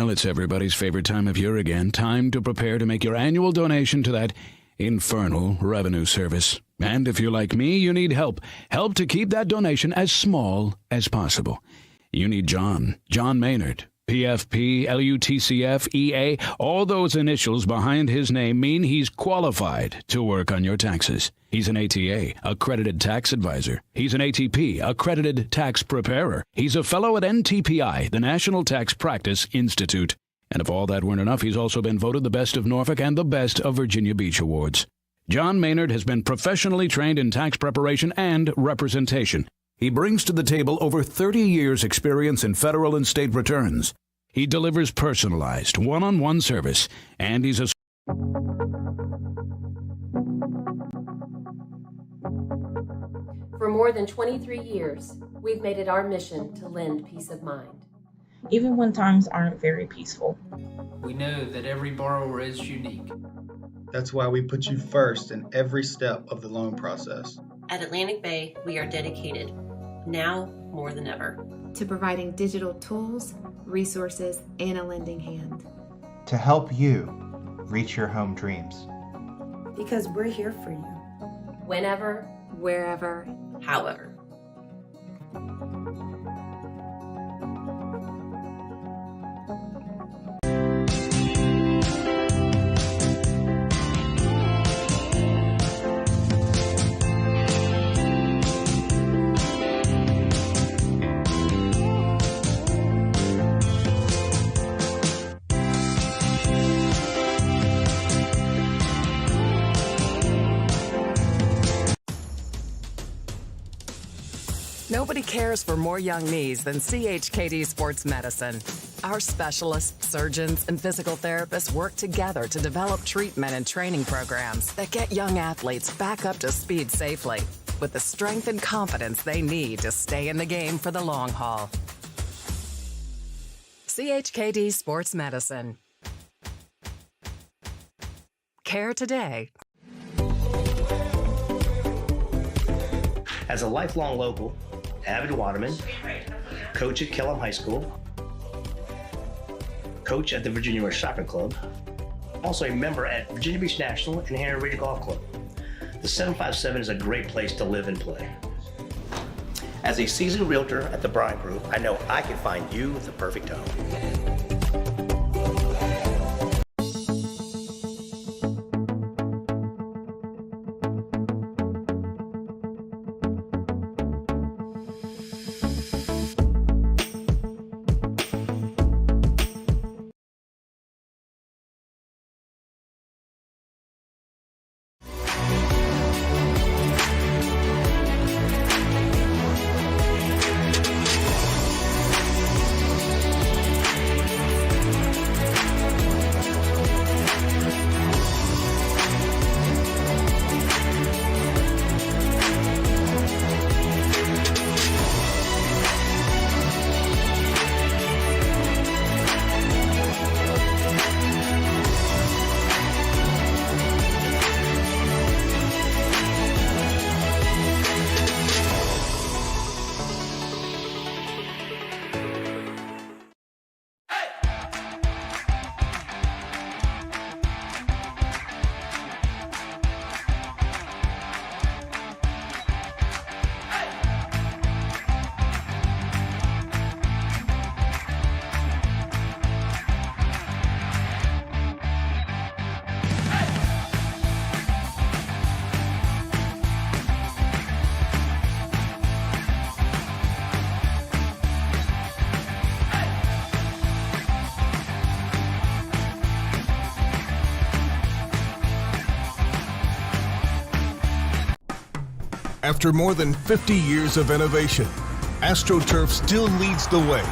It's everybody's favorite time of year again. Time to prepare to make your annual donation to that infernal revenue service. And if you're like me, you need help. Help to keep that donation as small as possible. You need John Maynard. PFP, LUTCF, EA, all those initials behind his name mean he's qualified to work on your taxes. He's an ATA, accredited tax advisor. He's an ATP, accredited tax preparer. He's a fellow at NTPI, the National Tax Practice Institute. And if all that weren't enough, he's also been voted the best of Norfolk and the best of Virginia Beach awards. John Maynard has been professionally trained in tax preparation and representation. He brings to the table over 30 years' experience in federal and state returns. He delivers personalized, one-on-one service, and he's a... For more than 23 years, we've made it our mission to lend peace of mind. Even when times aren't very peaceful. We know that every borrower is unique. That's why we put you first in every step of the loan process. At Atlantic Bay, we are dedicated, now more than ever, to providing digital tools, resources, and a lending hand. To help you reach your home dreams. Because we're here for you. Whenever, wherever, however. Nobody cares for more young knees than CHKD Sports Medicine. Our specialists, surgeons, and physical therapists work together to develop treatment and training programs that get young athletes back up to speed safely with the strength and confidence they need to stay in the game for the long haul. CHKD Sports Medicine. Care today. As a lifelong local, avid waterman, coach at Kellum High School, coach at the Virginia Rush Soccer Club, also a member at Virginia Beach National and Hanover Ridge Golf Club. The 757 is a great place to live and play. As a seasoned realtor at the Bryant Group, I know I can find you the perfect home. After more than 50 years of innovation, AstroTurf still leads the way.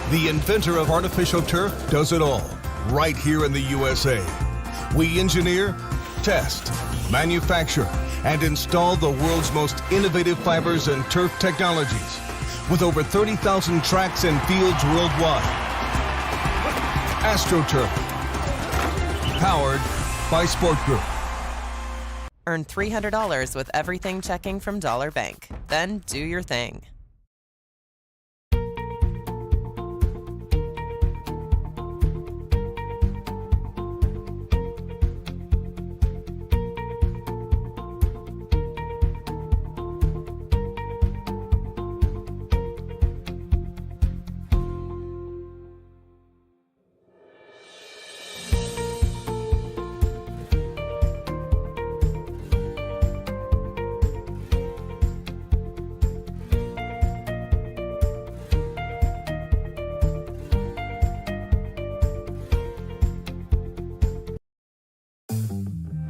The inventor of artificial turf does it all, right here in the USA. We engineer, test, manufacture, and install the world's most innovative fibers and turf technologies, with over 30,000 tracks and fields worldwide. AstroTurf, powered by Sport Group. Earn $300 with everything checking from Dollar Bank. Then do your thing.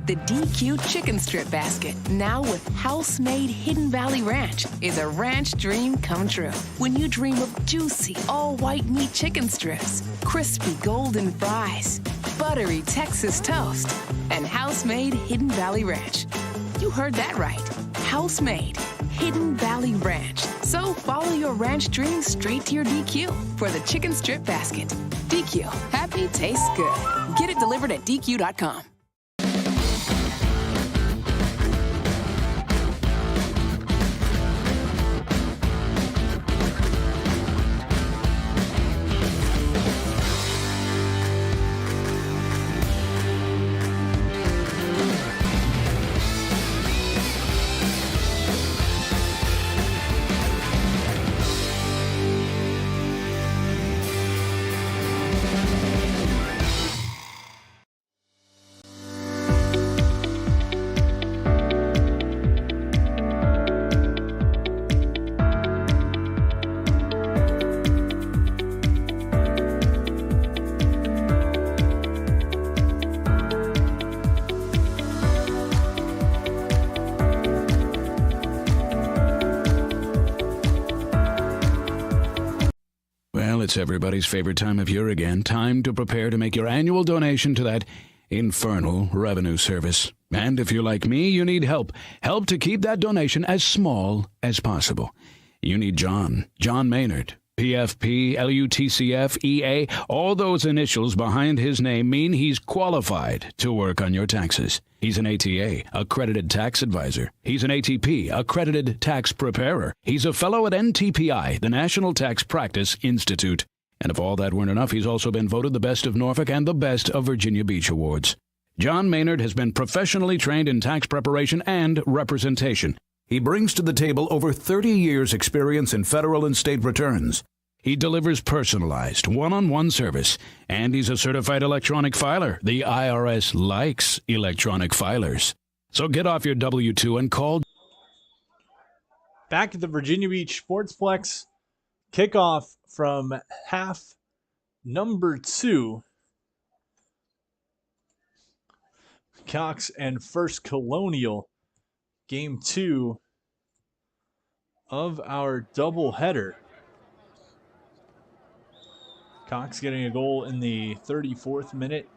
The DQ Chicken Strip Basket, now with house-made Hidden Valley Ranch, is a ranch dream come true. When you dream of juicy, all-white meat chicken strips, crispy golden fries, buttery Texas toast, and house-made Hidden Valley Ranch. You heard that right. House-made Hidden Valley Ranch. So follow your ranch dreams straight to your DQ for the Chicken Strip Basket. DQ, happy tastes good. Get it delivered at DQ.com. It's everybody's favorite time of year again. Time to prepare to make your annual donation to that infernal revenue service. And if you're like me, you need help. Help to keep that donation as small as possible. You need John Maynard, PFP, LUTCF, EA, all those initials behind his name mean he's qualified to work on your taxes. He's an ATA, accredited tax advisor. He's an ATP, accredited tax preparer. He's a fellow at NTPI, the National Tax Practice Institute. And if all that weren't enough, he's also been voted the best of Norfolk and the best of Virginia Beach Awards. John Maynard has been professionally trained in tax preparation and representation. He brings to the table over 30 years' experience in federal and state returns. He delivers personalized, one-on-one service, and he's a certified electronic filer. The IRS likes electronic filers. So get off your W-2 and call. Back at the Virginia Beach Sportsplex, kickoff from half number 2. Cox and First Colonial. Game 2 of our doubleheader. Cox getting a goal in the 34th minute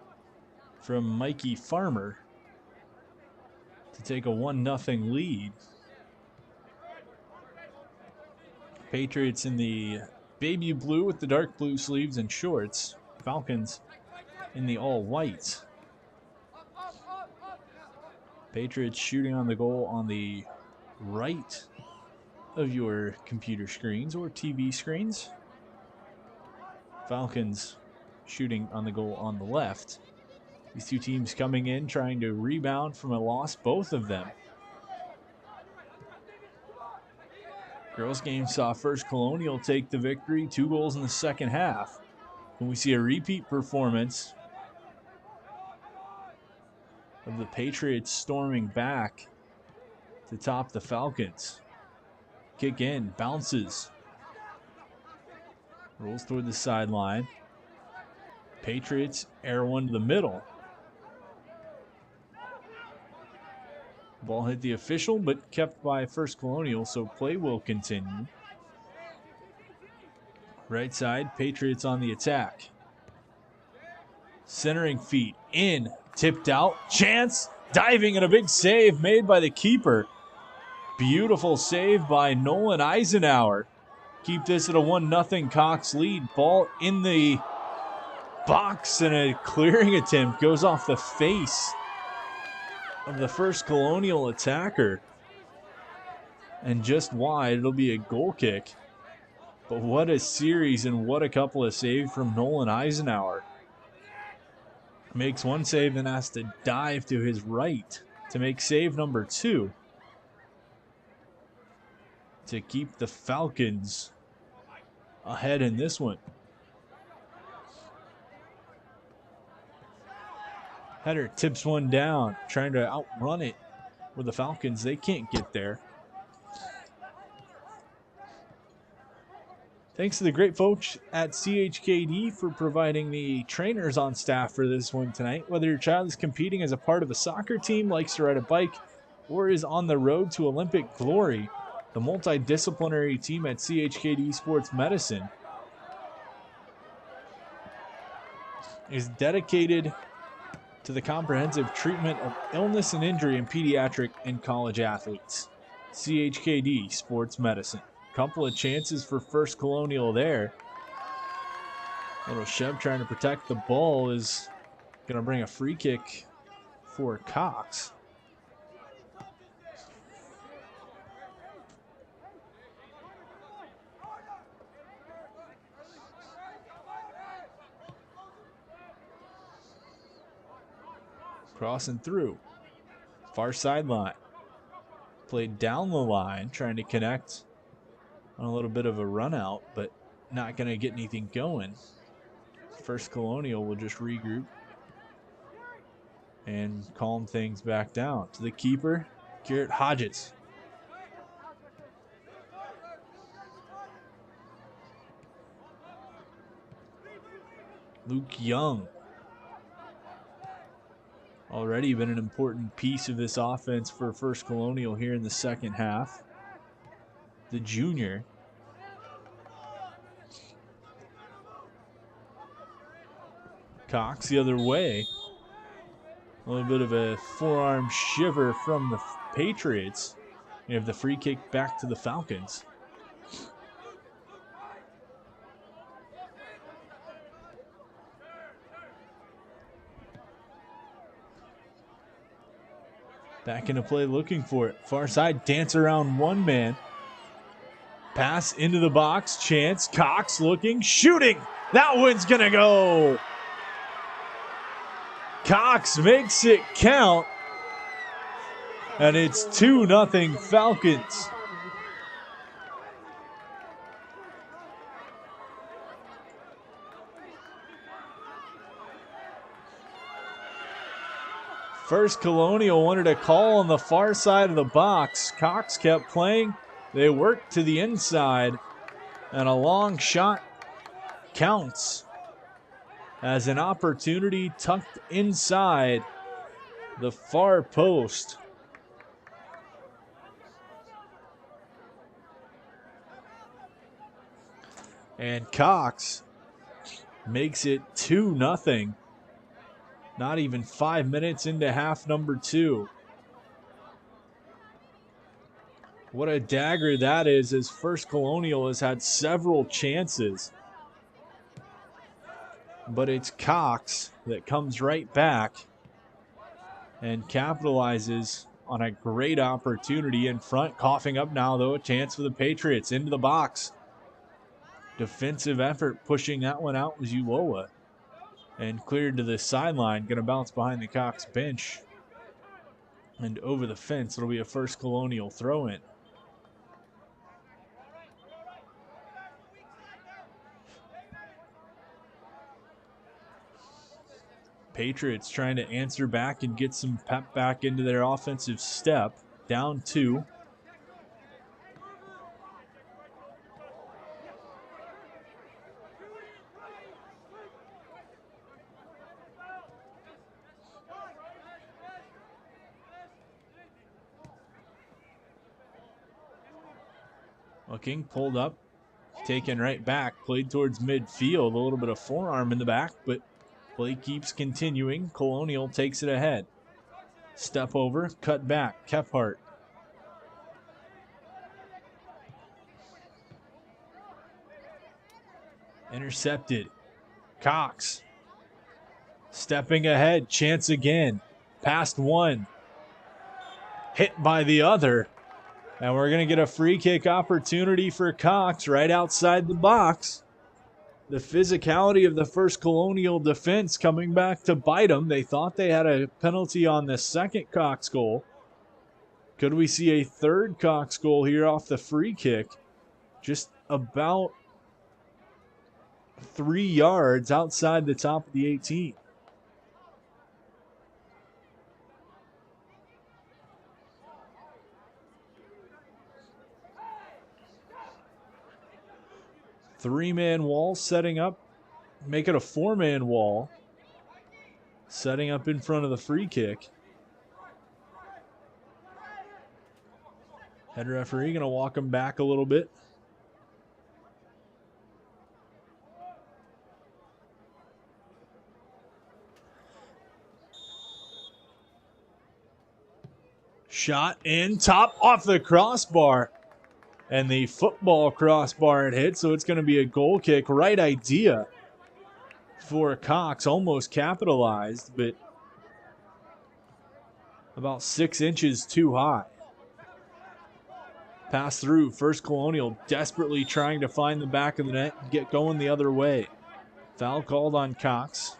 from Mikey Farmer to take a 1-0 lead. Patriots in the baby blue with the dark blue sleeves and shorts. Falcons in the all white. Patriots shooting on the goal on the right of your computer screens or TV screens. Falcons shooting on the goal on the left. These two teams coming in trying to rebound from a loss, both of them. Girls game saw First Colonial take the victory, 2 goals in the second half. When we see a repeat performance of the Patriots storming back to top the Falcons. Kick in, bounces. Rolls toward the sideline. Patriots air one to the middle. Ball hit the official, but kept by First Colonial, so play will continue. Right side, Patriots on the attack. Centering feet in. Tipped out, chance, diving, and a big save made by the keeper. Beautiful save by Nolan Eisenhower. Keep this at a 1-0 Cox lead. Ball in the box, and a clearing attempt goes off the face of the First Colonial attacker. And just wide, it'll be a goal kick. But what a series and what a couple of saves from Nolan Eisenhower. Makes one save, then has to dive to his right to make save number 2 to keep the Falcons ahead in this one. Header tips one down, trying to outrun it with the Falcons. They can't get there. Thanks to the great folks at CHKD for providing the trainers on staff for this one tonight. Whether your child is competing as a part of a soccer team, likes to ride a bike, or is on the road to Olympic glory, the multidisciplinary team at CHKD Sports Medicine is dedicated to the comprehensive treatment of illness and injury in pediatric and college athletes. CHKD Sports Medicine. Couple of chances for First Colonial there. Little Chev trying to protect the ball is going to bring a free kick for Cox. Crossing through. Far sideline. Played down the line, trying to connect on a little bit of a run out, but not going to get anything going. First Colonial will just regroup and calm things back down. To the keeper, Garrett Hodges. Luke Young. Already been an important piece of this offense for First Colonial here in the second half. The junior. Cox the other way. A little bit of a forearm shiver from the Patriots. We have the free kick back to the Falcons. Back into play looking for it. Far side, dance around one man. Pass into the box, chance. Cox looking, shooting. That one's gonna go. Cox makes it count. And it's 2-0 Falcons. First Colonial wanted a call on the far side of the box. Cox kept playing. They worked to the inside. And a long shot counts as an opportunity tucked inside the far post. And Cox makes it 2-0. Not even 5 minutes into half number 2. What a dagger that is, as First Colonial has had several chances. But it's Cox that comes right back and capitalizes on a great opportunity in front. Coughing up now, though, a chance for the Patriots into the box. Defensive effort pushing that one out was Ulloa. And cleared to the sideline. Going to bounce behind the Cox bench. And over the fence. It'll be a First Colonial throw-in. Patriots trying to answer back and get some pep back into their offensive step. Down 2. Looking, pulled up, taken right back, played towards midfield. A little bit of forearm in the back, but play keeps continuing. Colonial takes it ahead. Step over, cut back, Kephart. Intercepted. Cox. Stepping ahead, chance again. Past one. Hit by the other. And we're going to get a free kick opportunity for Cox right outside the box. The physicality of the First Colonial defense coming back to bite them. They thought they had a penalty on the second Cox goal. Could we see a third Cox goal here off the free kick? Just about 3 yards outside the top of the 18. Three-man wall setting up. Make it a four-man wall. Setting up in front of the free kick. Head referee going to walk him back a little bit. Shot in, top off the crossbar. And the football crossbar it hit, so it's going to be a goal kick. Right idea for Cox, almost capitalized, but about 6 inches too high. Pass through, First Colonial desperately trying to find the back of the net and get going the other way. Foul called on Cox.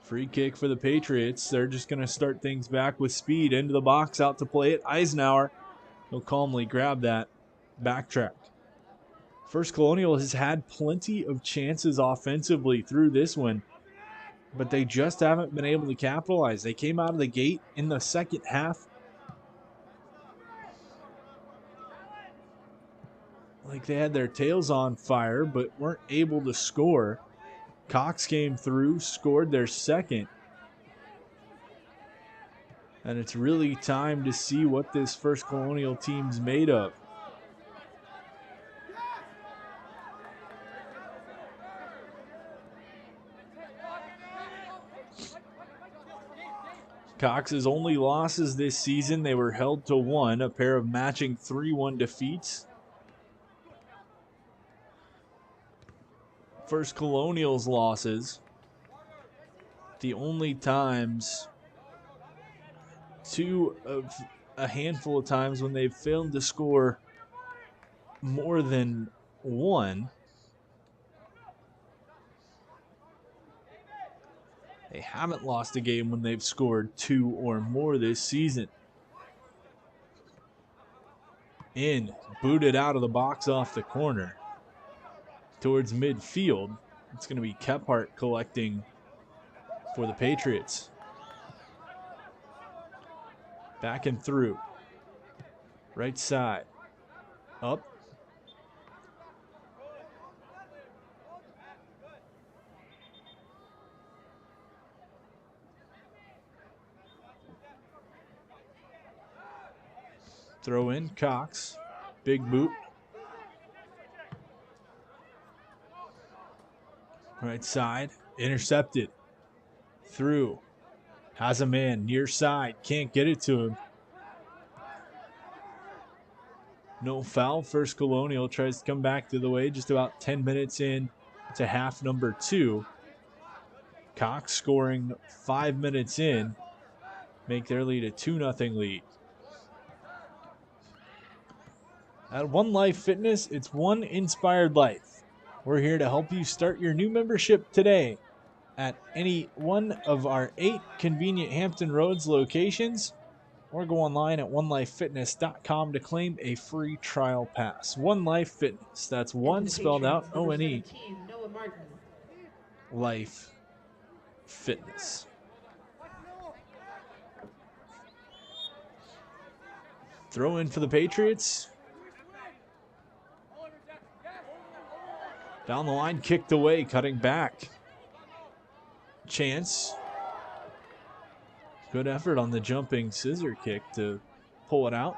Free kick for the Patriots. They're just going to start things back with speed. Into the box, out to play it. Eisenhower. He'll calmly grab that. Backtrack. First Colonial has had plenty of chances offensively through this one, but they just haven't been able to capitalize. They came out of the gate in the second half like they had their tails on fire, but weren't able to score. Cox came through, scored their second. And it's really time to see what this First Colonial team's made of. Cox's only losses this season, they were held to 1, a pair of matching 3-1 defeats. First Colonial's losses, the only times two of a handful of times when they've failed to score more than one. They haven't lost a game when they've scored two or more this season. Booted out of the box off the corner towards midfield. It's going to be Kephart collecting for the Patriots. Back and through. Right side. Up. Throw in, Cox. Big boot. Right side. Intercepted. Through. Has a man near side. Can't get it to him. No foul. First Colonial tries to come back to the way just about 10 minutes in to half number 2. Cox scoring 5 minutes in. Make their lead a 2-0 lead. At One Life Fitness, it's one inspired life. We're here to help you start your new membership today at any one of our 8 convenient Hampton Roads locations, or go online at onelifefitness.com to claim a free trial pass. One Life Fitness. That's one spelled out O-N-E. Life Fitness. Throw in for the Patriots. Down the line, kicked away, cutting back. Chance. Good effort on the jumping scissor kick to pull it out.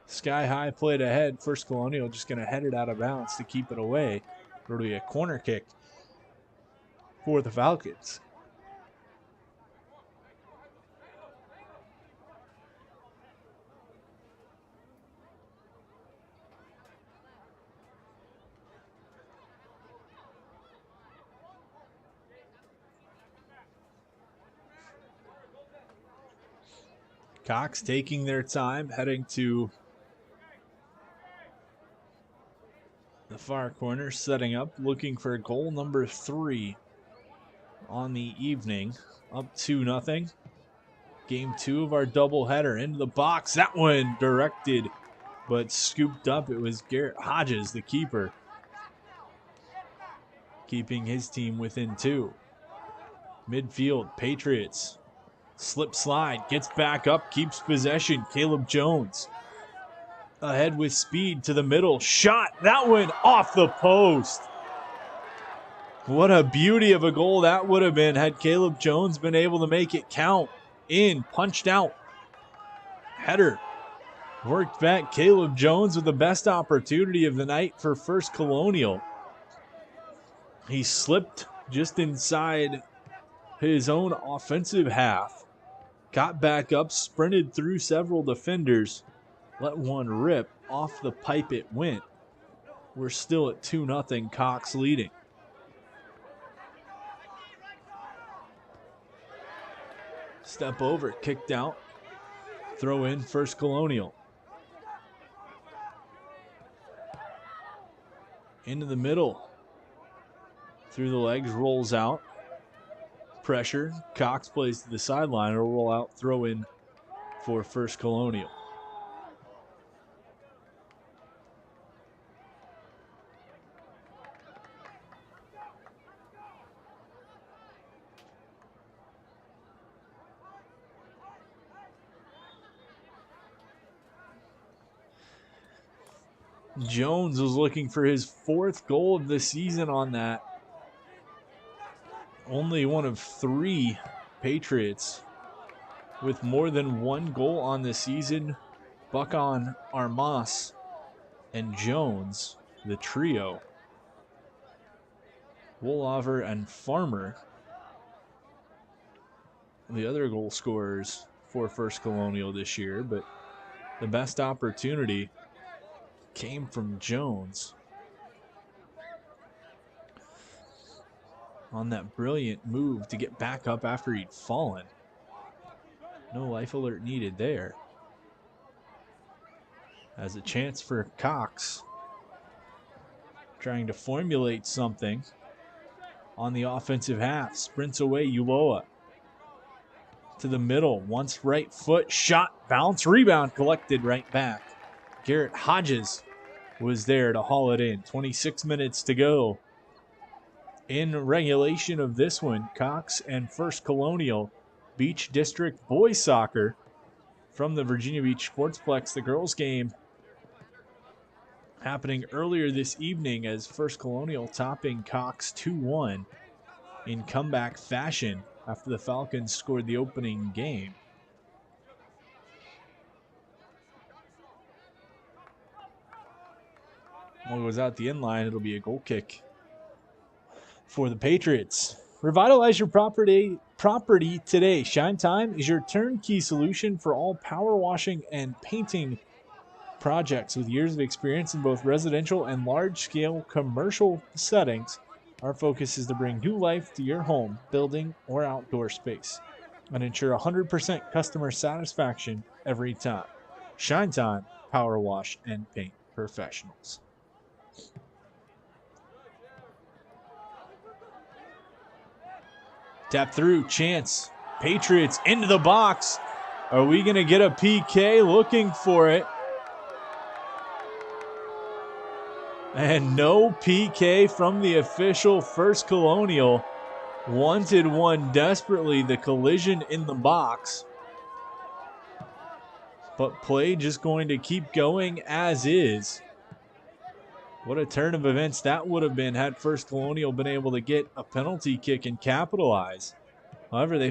Sky high played ahead. First Colonial just going to head it out of bounds to keep it away. It'll be a corner kick for the Falcons. Cox taking their time, heading to the far corner, setting up, looking for goal number 3 on the evening. Up 2-0. Game 2 of our doubleheader. Into the box. That one directed, but scooped up. It was Garrett Hodges, the keeper, keeping his team within 2. Midfield, Patriots. Slip slide, gets back up, keeps possession. Caleb Jones ahead with speed to the middle. Shot, that one off the post. What a beauty of a goal that would have been had Caleb Jones been able to make it count. In, punched out. Header worked back. Caleb Jones with the best opportunity of the night for First Colonial. He slipped just inside his own offensive half. Got back up, sprinted through several defenders, let one rip. Off the pipe it went. We're still at 2-0, Cox leading. Step over, kicked out. Throw in, First Colonial. Into the middle. Through the legs, rolls out. Pressure. Cox plays to the sideline. It'll roll out. Throw in for First Colonial. Jones was looking for his 4th goal of the season on that. Only one of 3 Patriots with more than 1 goal on the season. Buckon, Armas, and Jones, the trio. Woolover and Farmer, the other goal scorers for First Colonial this year, but the best opportunity came from Jones on that brilliant move to get back up after he'd fallen. No life alert needed there. As a chance for Cox. Trying to formulate something on the offensive half. Sprints away, Ulloa. To the middle, once right foot, shot, bounce, rebound, collected right back. Garrett Hodges was there to haul it in. 26 minutes to go. In regulation of this one, Cox and First Colonial Beach District Boys Soccer from the Virginia Beach Sportsplex. The girls game happening earlier this evening as First Colonial topping Cox 2-1 in comeback fashion after the Falcons scored the opening game. Well, it goes out the end line. It'll be a goal kick for the Patriots. Revitalize your property today. Shine Time is your turnkey solution for all power washing and painting projects. With years of experience in both residential and large-scale commercial settings, our focus is to bring new life to your home, building, or outdoor space and ensure 100% customer satisfaction every time. Shine Time, Power Wash, and Paint Professionals. Tap through, chance. Patriots into the box. Are we going to get a PK? Looking for it. And no PK from the official. First Colonial wanted one desperately. The collision in the box. But play just going to keep going as is. What a turn of events that would have been had First Colonial been able to get a penalty kick and capitalize. However, they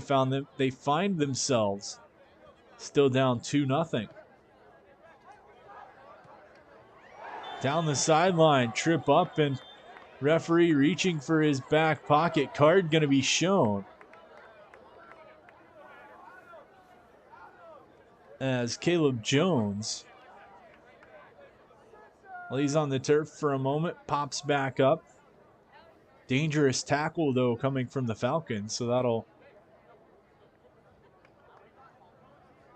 find themselves still down 2-0. Down the sideline, trip up, and referee reaching for his back pocket. Card going to be shown as Caleb Jones, lays on the turf for a moment, pops back up. Dangerous tackle, though, coming from the Falcons, so that'll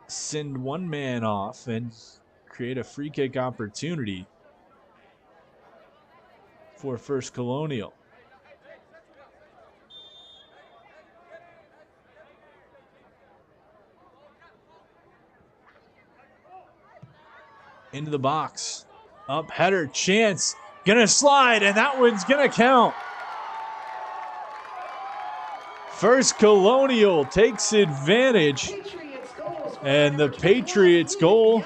send one man off and create a free kick opportunity for First Colonial. Into the box. Up header, chance, gonna slide, and that one's gonna count. First Colonial takes advantage, and the Patriots goal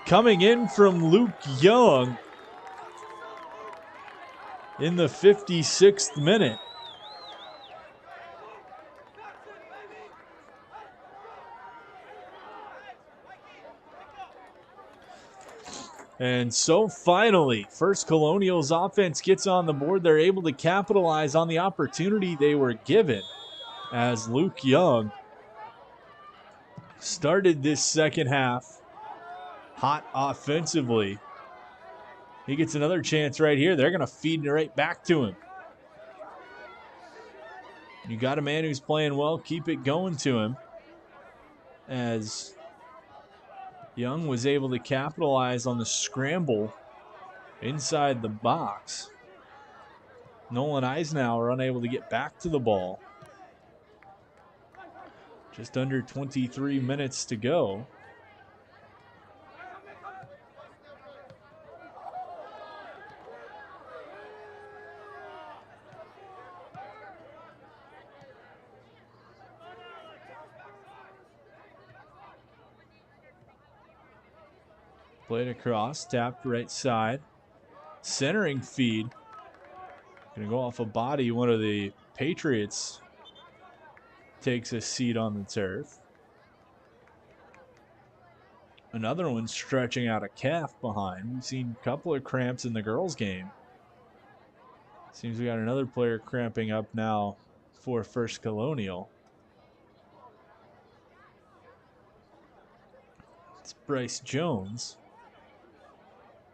coming in from Luke Young in the 56th minute. And so finally, First Colonial's offense gets on the board. They're able to capitalize on the opportunity they were given as Luke Young started this second half hot offensively. He gets another chance right here. They're going to feed it right back to him. You got a man who's playing well. Keep it going to him as Young was able to capitalize on the scramble inside the box. Nolan Eisenhower unable to get back to the ball. Just under 23 minutes to go. Played across, tapped right side. Centering feed. Gonna go off a body. One of the Patriots takes a seat on the turf. Another one stretching out a calf behind. We've seen a couple of cramps in the girls' game. Seems we got another player cramping up now for First Colonial. It's Bryce Jones.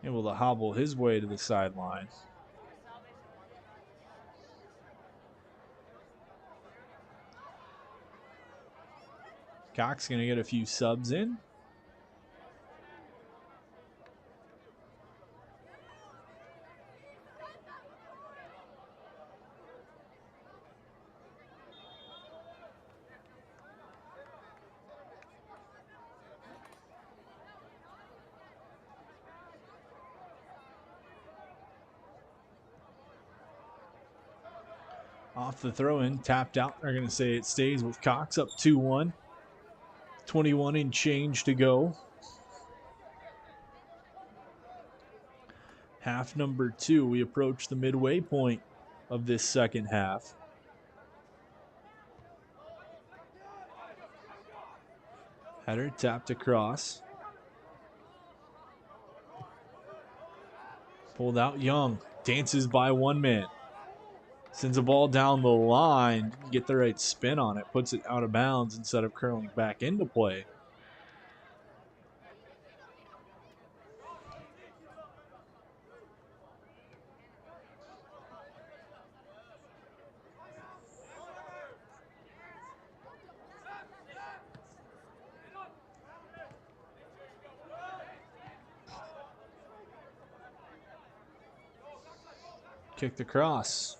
Able to hobble his way to the sideline. Cox going to get a few subs in. Off the throw-in, tapped out. They're going to say it stays with Cox, up 2-1. 21 and change to go. Half number 2, we approach the midway point of this second half. Header tapped across. Pulled out Young, dances by one man. Sends a ball down the line, didn't get the right spin on it, puts it out of bounds instead of curling back into play. Kicked across.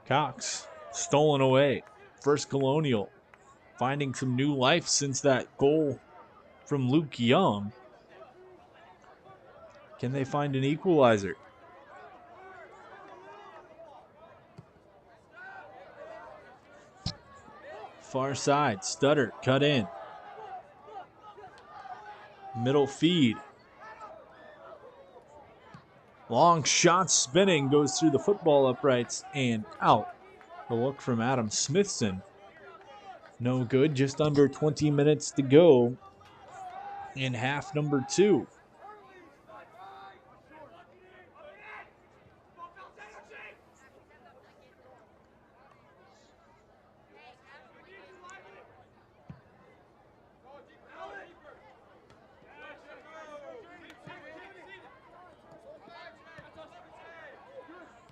Cox, stolen away. First Colonial, finding some new life since that goal from Luke Young. Can they find an equalizer? Far side, Stutter, cut in. Middle feed. Long shot spinning, goes through the football uprights and out. The look from Adam Smithson. No good, just under 20 minutes to go in half number 2.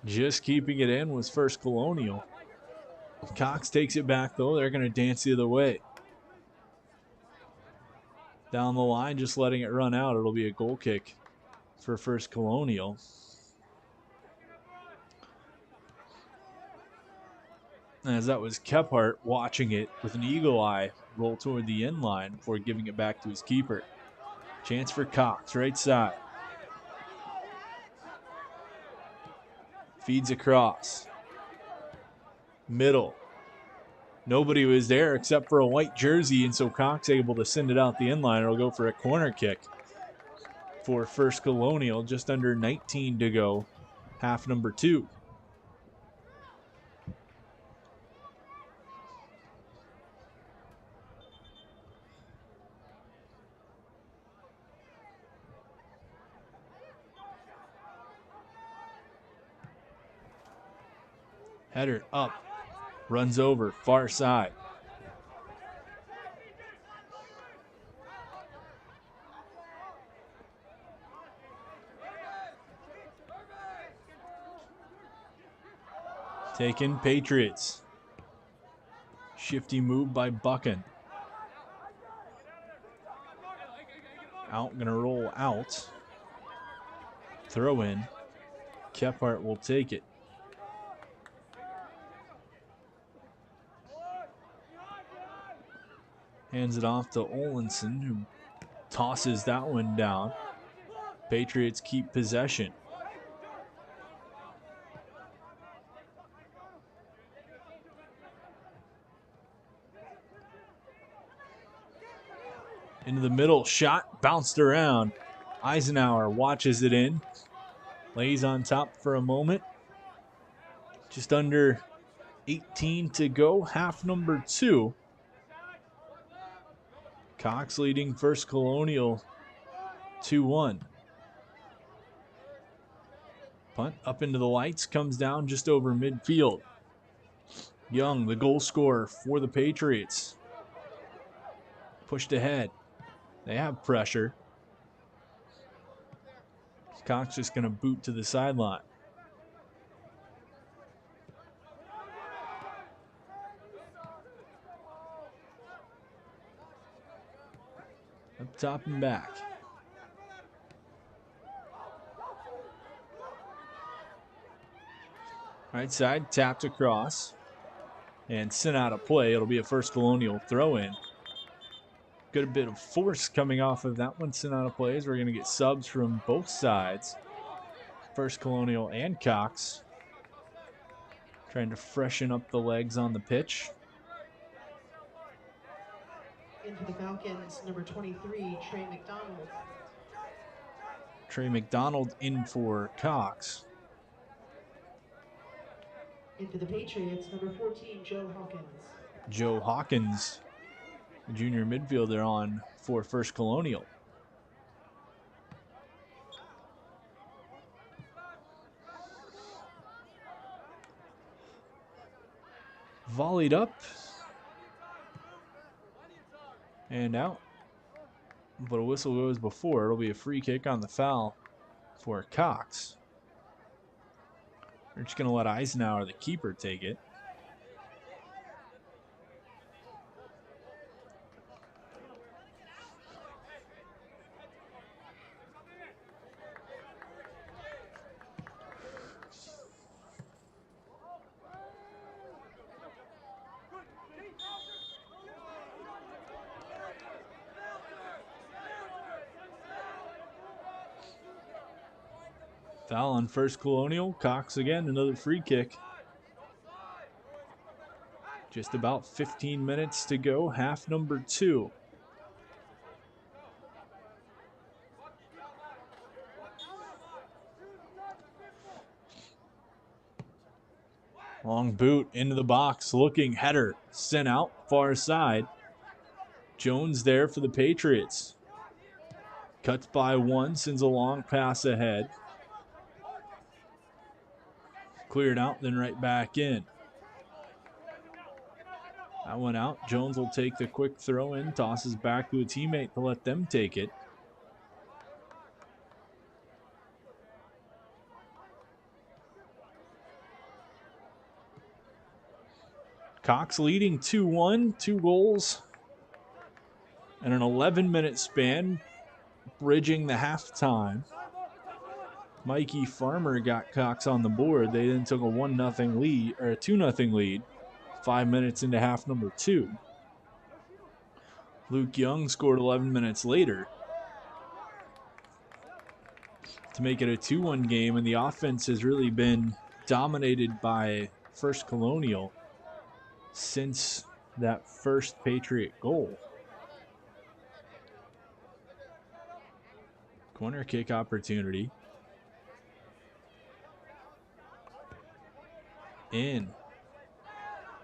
Just keeping it in was First Colonial. Cox takes it back, though. They're going to dance the other way. Down the line, just letting it run out. It'll be a goal kick for First Colonial. As that was Kephart watching it with an eagle eye roll toward the end line before giving it back to his keeper. Chance for Cox, right side. Feeds across. Middle. Nobody was there except for a white jersey, and so Cox able to send it out the end line. It'll go for a corner kick for First Colonial. Just under 19 to go, half number 2. Header up, runs over, far side. Taken, Patriots. Shifty move by Buchan. Out, gonna roll out. Throw in. Kephart will take it. Hands it off to Olenson, who tosses that one down. Patriots keep possession. Into the middle, shot, bounced around. Eisenhower watches it in. Lays on top for a moment. Just under 18 to go, half number 2. Cox leading First Colonial 2-1. Punt up into the lights, comes down just over midfield. Young, the goal scorer for the Patriots. Pushed ahead. They have pressure. Cox just going to boot to the sideline. Up top and back. Right side, tapped across and sent out of play. It'll be a First Colonial throw-in. Good bit of force coming off of that one, sent out of plays. We're going to get subs from both sides. First Colonial and Cox trying to freshen up the legs on the pitch. In for the Falcons, number 23, Trey McDonald. Trey McDonald in for Cox. In for the Patriots, number 14, Joe Hawkins. Joe Hawkins, the junior midfielder, on for First Colonial. Volleyed up and out, but a whistle goes before. It'll be a free kick on the foul for Cox. We're just going to let Eisenhower, the keeper, take it. Foul on First Colonial. Cox again, another free kick. Just about 15 minutes to go, half number 2. Long boot into the box, looking header, sent out far side. Jones there for the Patriots. Cuts by one, sends a long pass ahead. Cleared out, then right back in. That one out. Jones will take the quick throw in, tosses back to a teammate to let them take it. Cox leading 2-1, 2 goals in an 11-minute span, bridging the halftime. Mikey Farmer got Cox on the board. They then took a 1-0 lead, or a 2-0 lead, 5 minutes into half number 2. Luke Young scored 11 minutes later to make it a 2-1 game, and the offense has really been dominated by First Colonial since that first Patriot goal. Corner kick opportunity. In.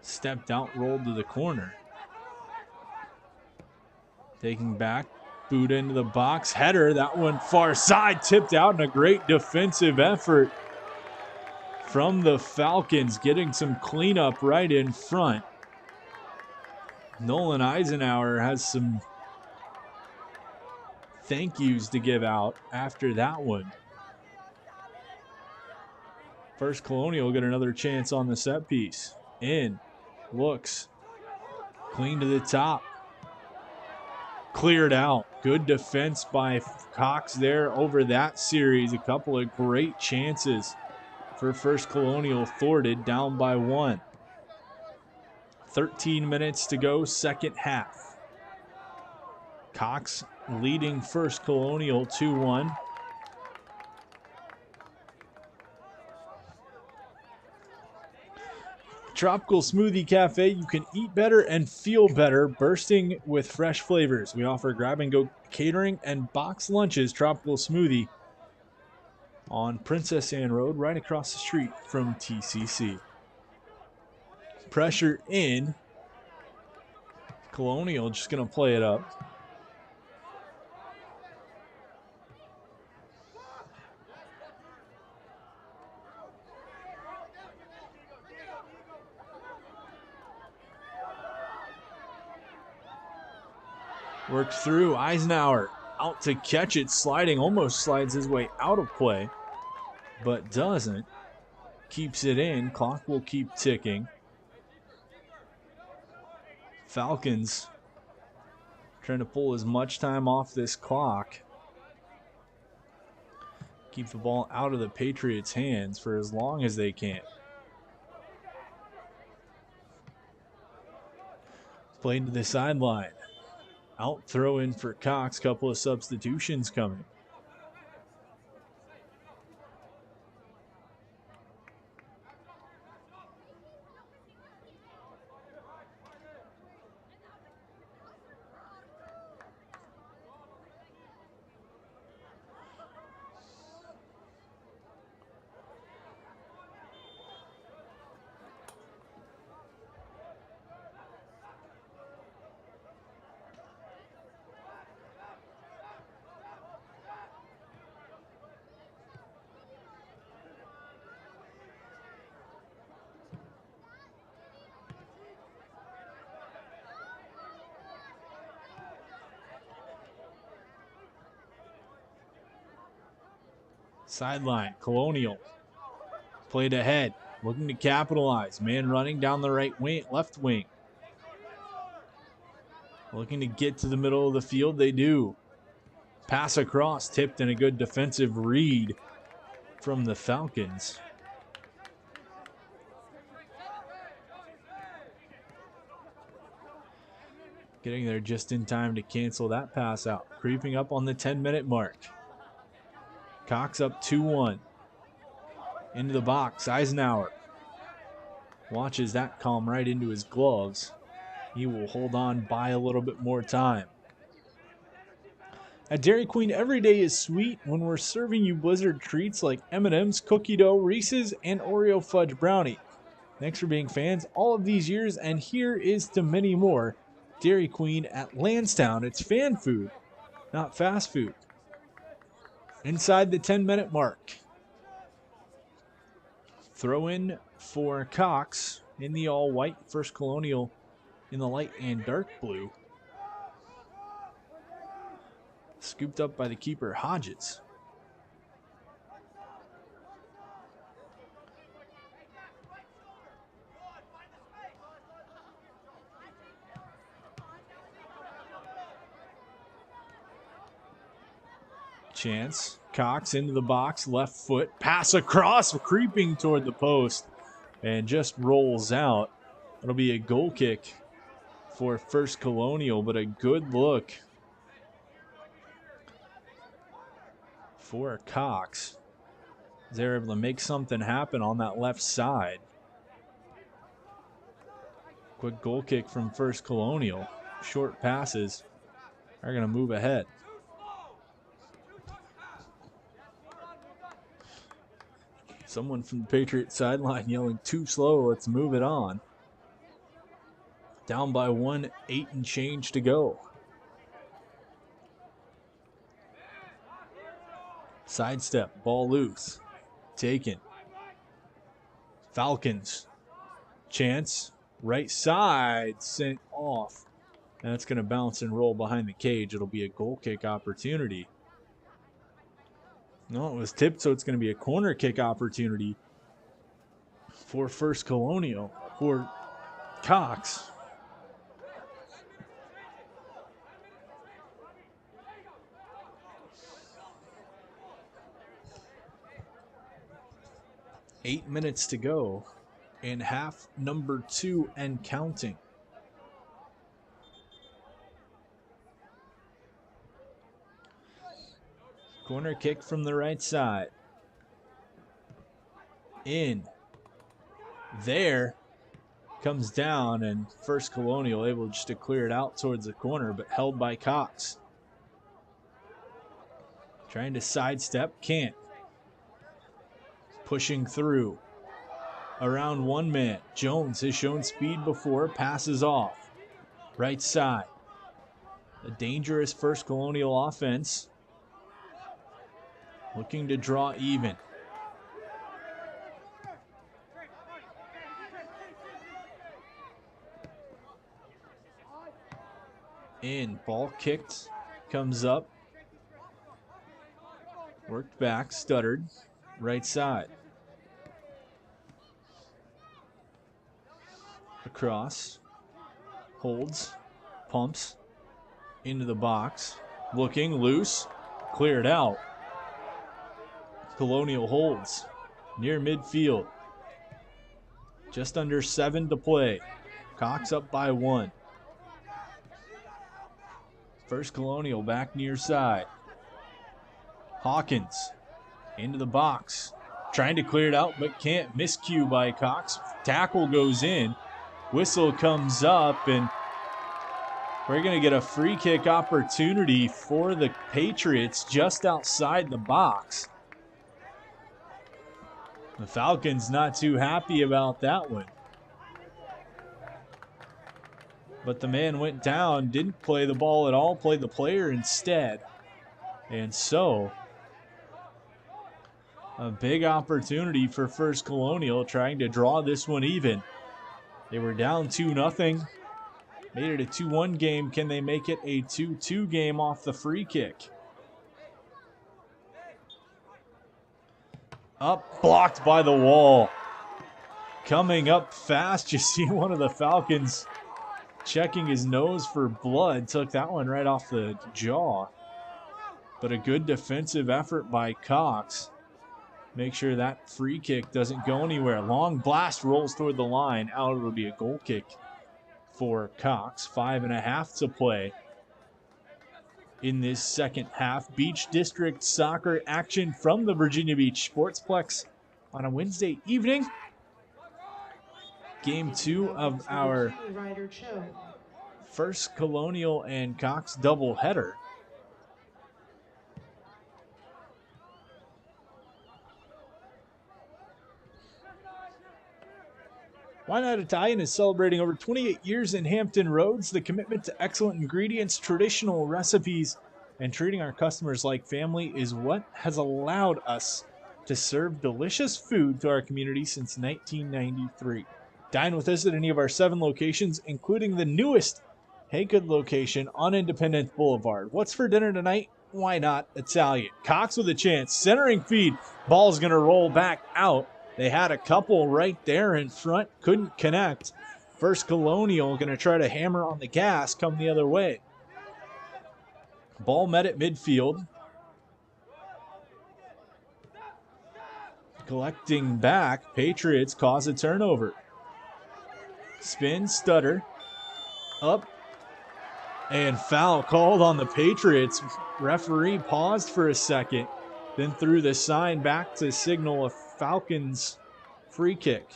Stepped out, rolled to the corner. Taking back, boot into the box. Header, that one far side, tipped out, and a great defensive effort from the Falcons, getting some cleanup right in front. Nolan Eisenhower has some thank yous to give out after that one. First Colonial will get another chance on the set piece. In, looks, clean to the top. Cleared out. Good defense by Cox there over that series. A couple of great chances for First Colonial, thwarted, down by 1. 13 minutes to go, second half. Cox leading First Colonial 2-1. Tropical Smoothie Cafe, you can eat better and feel better, bursting with fresh flavors. We offer grab-and-go catering and box lunches. Tropical Smoothie on Princess Anne Road, right across the street from TCC. Pressure in. Colonial just going to play it up. Works through. Eisenhower out to catch it, sliding, almost slides his way out of play, but doesn't. Keeps it in. Clock will keep ticking. Falcons trying to pull as much time off this clock. Keep the ball out of the Patriots' hands for as long as they can. Played to the sideline. Out throw in for Cox. Couple of substitutions coming. Sideline, Colonial. Played ahead, looking to capitalize. Man running down the right wing, left wing. Looking to get to the middle of the field, they do. Pass across, tipped, and a good defensive read from the Falcons. Getting there just in time to cancel that pass out. Creeping up on the 10-minute mark. Cox up 2-1. Into the box, Eisenhower. Watches that come right into his gloves. He will hold on by a little bit more time. At Dairy Queen, every day is sweet when we're serving you Blizzard treats like M&M's, cookie dough, Reese's, and Oreo fudge brownie. Thanks for being fans all of these years, and here is to many more. Dairy Queen at Lansdowne. It's fan food, not fast food. Inside the 10-minute mark. Throw in for Cox in the all-white. First Colonial in the light and dark blue. Scooped up by the keeper, Hodges. Chance. Cox into the box, left foot, pass across, creeping toward the post, and just rolls out. It'll be a goal kick for First Colonial, but a good look for Cox. They're able to make something happen on that left side. Quick goal kick from First Colonial. Short passes are going to move ahead. Someone from the Patriots sideline yelling, "Too slow, let's move it on." Down by 1, 8 and change to go. Sidestep, ball loose. Taken. Falcons. Chance, right side, sent off. And it's going to bounce and roll behind the cage. It'll be a goal kick opportunity. No, it was tipped, so it's going to be a corner kick opportunity for First Colonial, for Cox. Eight minutes to go in half number 2 and counting. Corner kick from the right side. In. There. Comes down, and First Colonial able just to clear it out towards the corner, but held by Cox. Trying to sidestep, can't. Pushing through. Around one man. Jones has shown speed before, passes off. Right side. A dangerous First Colonial offense. Looking to draw even. In, ball kicked, comes up. Worked back, stuttered. Right side. Across. Holds. Pumps. into the box. Looking loose. Cleared out. Colonial holds near midfield. Just under 7 to play. Cox up by 1. First Colonial back near side. Hawkins into the box. Trying to clear it out, but can't. Miscue by Cox. Tackle goes in. Whistle comes up, and we're going to get a free kick opportunity for the Patriots just outside the box. The Falcons not too happy about that one. But the man went down, didn't play the ball at all, played the player instead. And so, a big opportunity for First Colonial trying to draw this one even. They were down 2-0. Made it a 2-1 game. Can they make it a 2-2 game off the free kick? Up, blocked by the wall. Coming up fast, you see one of the Falcons checking his nose for blood. Took that one right off the jaw. But a good defensive effort by Cox. Make sure that free kick doesn't go anywhere. Long blast rolls toward the line. Out, it'll be a goal kick for Cox. 5.5 to play in this second half. Beach District soccer action from the Virginia Beach Sportsplex on a Wednesday evening. Game 2 of our First Colonial and Cox doubleheader. Why Not Italian is celebrating over 28 years in Hampton Roads. The commitment to excellent ingredients, traditional recipes, and treating our customers like family is what has allowed us to serve delicious food to our community since 1993. Dine with us at any of our 7 locations, including the newest Haygood location on Independence Boulevard. What's for dinner tonight? Why Not Italian? Cox with a chance. Centering feed. Ball's going to roll back out. They had a couple right there in front, couldn't connect. First Colonial going to try to hammer on the gas, come the other way. Ball met at midfield. Collecting back, Patriots cause a turnover. Spin, stutter, up, and foul called on the Patriots. Referee paused for a second, then threw the sign back to signal a Falcons free kick.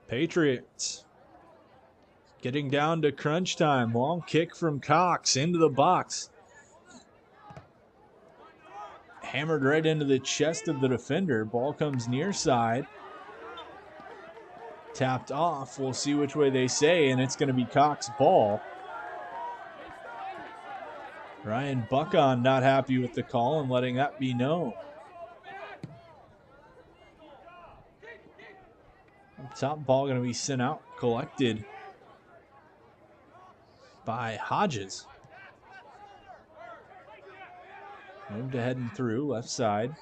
Patriots getting down to crunch time. Long kick from Cox into the box. Hammered right into the chest of the defender. Ball comes near side. Tapped off. We'll see which way they say, and it's going to be Cox ball. Ryan Buckon not happy with the call and letting that be known. Top ball going to be sent out, collected by Hodges. Moved ahead and through, left side.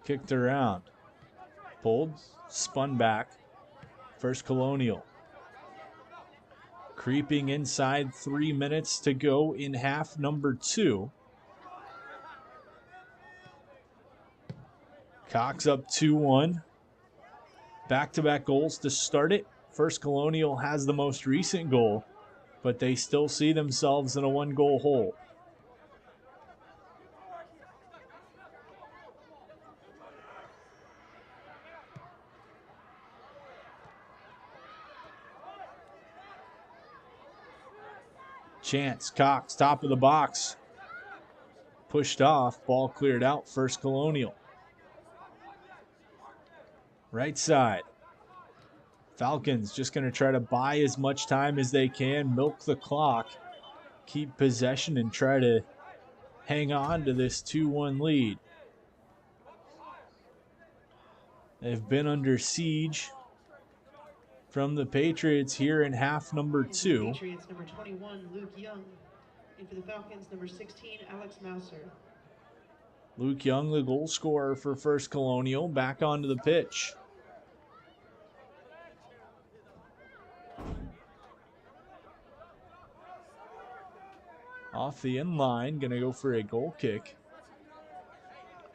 Kicked around. Pulled, spun back. First Colonial. Creeping inside, 3 minutes to go in half number 2. Cox up 2-1. Back-to-back goals to start it. First Colonial has the most recent goal, but they still see themselves in a 1-goal hole. Chance, Cox, top of the box. Pushed off, ball cleared out, First Colonial. Right side. Falcons just going to try to buy as much time as they can, milk the clock, keep possession, and try to hang on to this 2-1 lead. They've been under siege from the Patriots here in half number 2. Patriots number 21, Luke Young. And for the Falcons, number 16, Alex Mouser. Luke Young, the goal scorer for First Colonial, back onto the pitch. Off the end line, gonna go for a goal kick.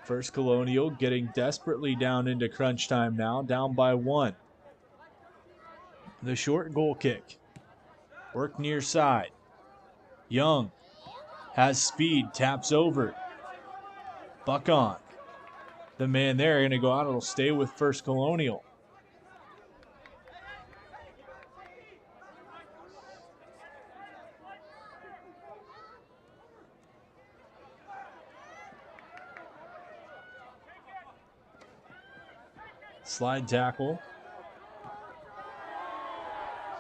First Colonial getting desperately down into crunch time now, down by 1. The short goal kick. Work near side. Young has speed, taps over. Buck on. The man there going to go out. It'll stay with First Colonial. Slide tackle.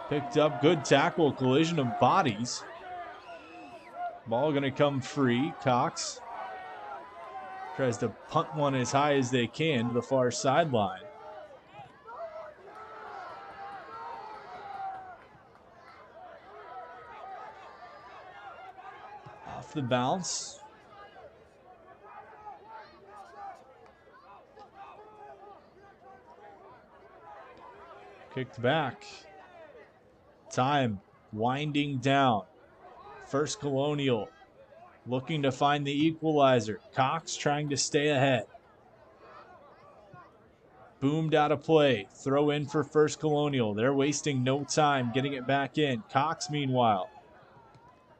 Picked up, good tackle, collision of bodies. Ball going to come free. Cox tries to punt one as high as they can to the far sideline. Off the bounce. Kicked back. Time winding down. First Colonial looking to find the equalizer. Cox trying to stay ahead. Boomed out of play. Throw in for First Colonial. They're wasting no time getting it back in. Cox, meanwhile,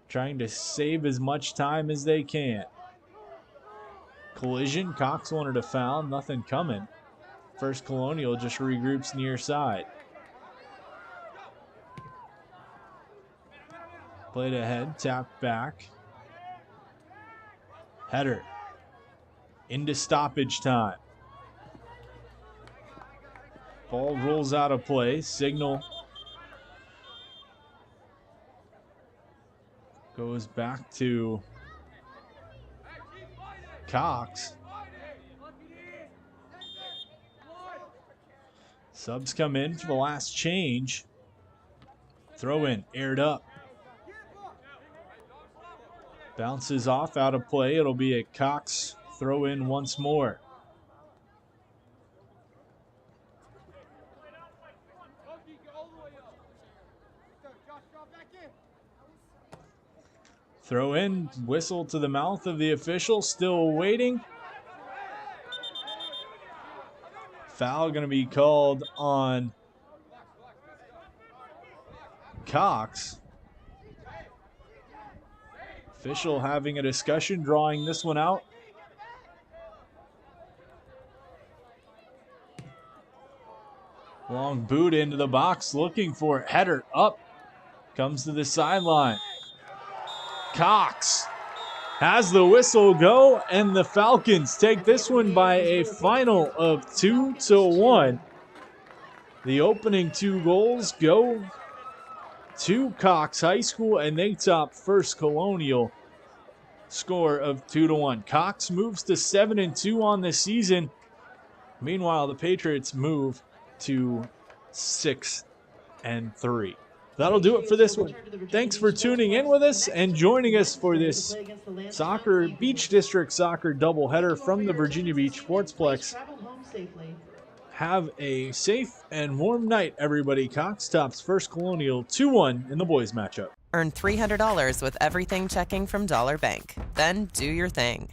trying to save as much time as they can. Collision. Cox wanted a foul. Nothing coming. First Colonial just regroups near side. Played ahead, tapped back. Header. Into stoppage time. Ball rolls out of play. Signal goes back to Cox. Subs come in for the last change. Throw in, aired up. Bounces off, out of play. It'll be a Cox throw in once more. Throw in, whistle to the mouth of the official, still waiting. Foul going to be called on Cox. Official having a discussion, drawing this one out. Long boot into the box, looking for it. Header up, comes to the sideline. Cox has the whistle go, and the Falcons take this one by a final of 2-1. The opening 2 goals go to Cox High School, and they top First Colonial. Score of 2-1. Cox moves to 7-2 on the season. Meanwhile, the Patriots move to 6-3. That'll do it for this one. Thanks for tuning in with us and joining us for this Beach District Soccer doubleheader from the Virginia Beach Sportsplex. Have a safe and warm night, everybody. Cox tops First Colonial 2-1 in the boys matchup. Earn $300 with everything checking from Dollar Bank. Then do your thing.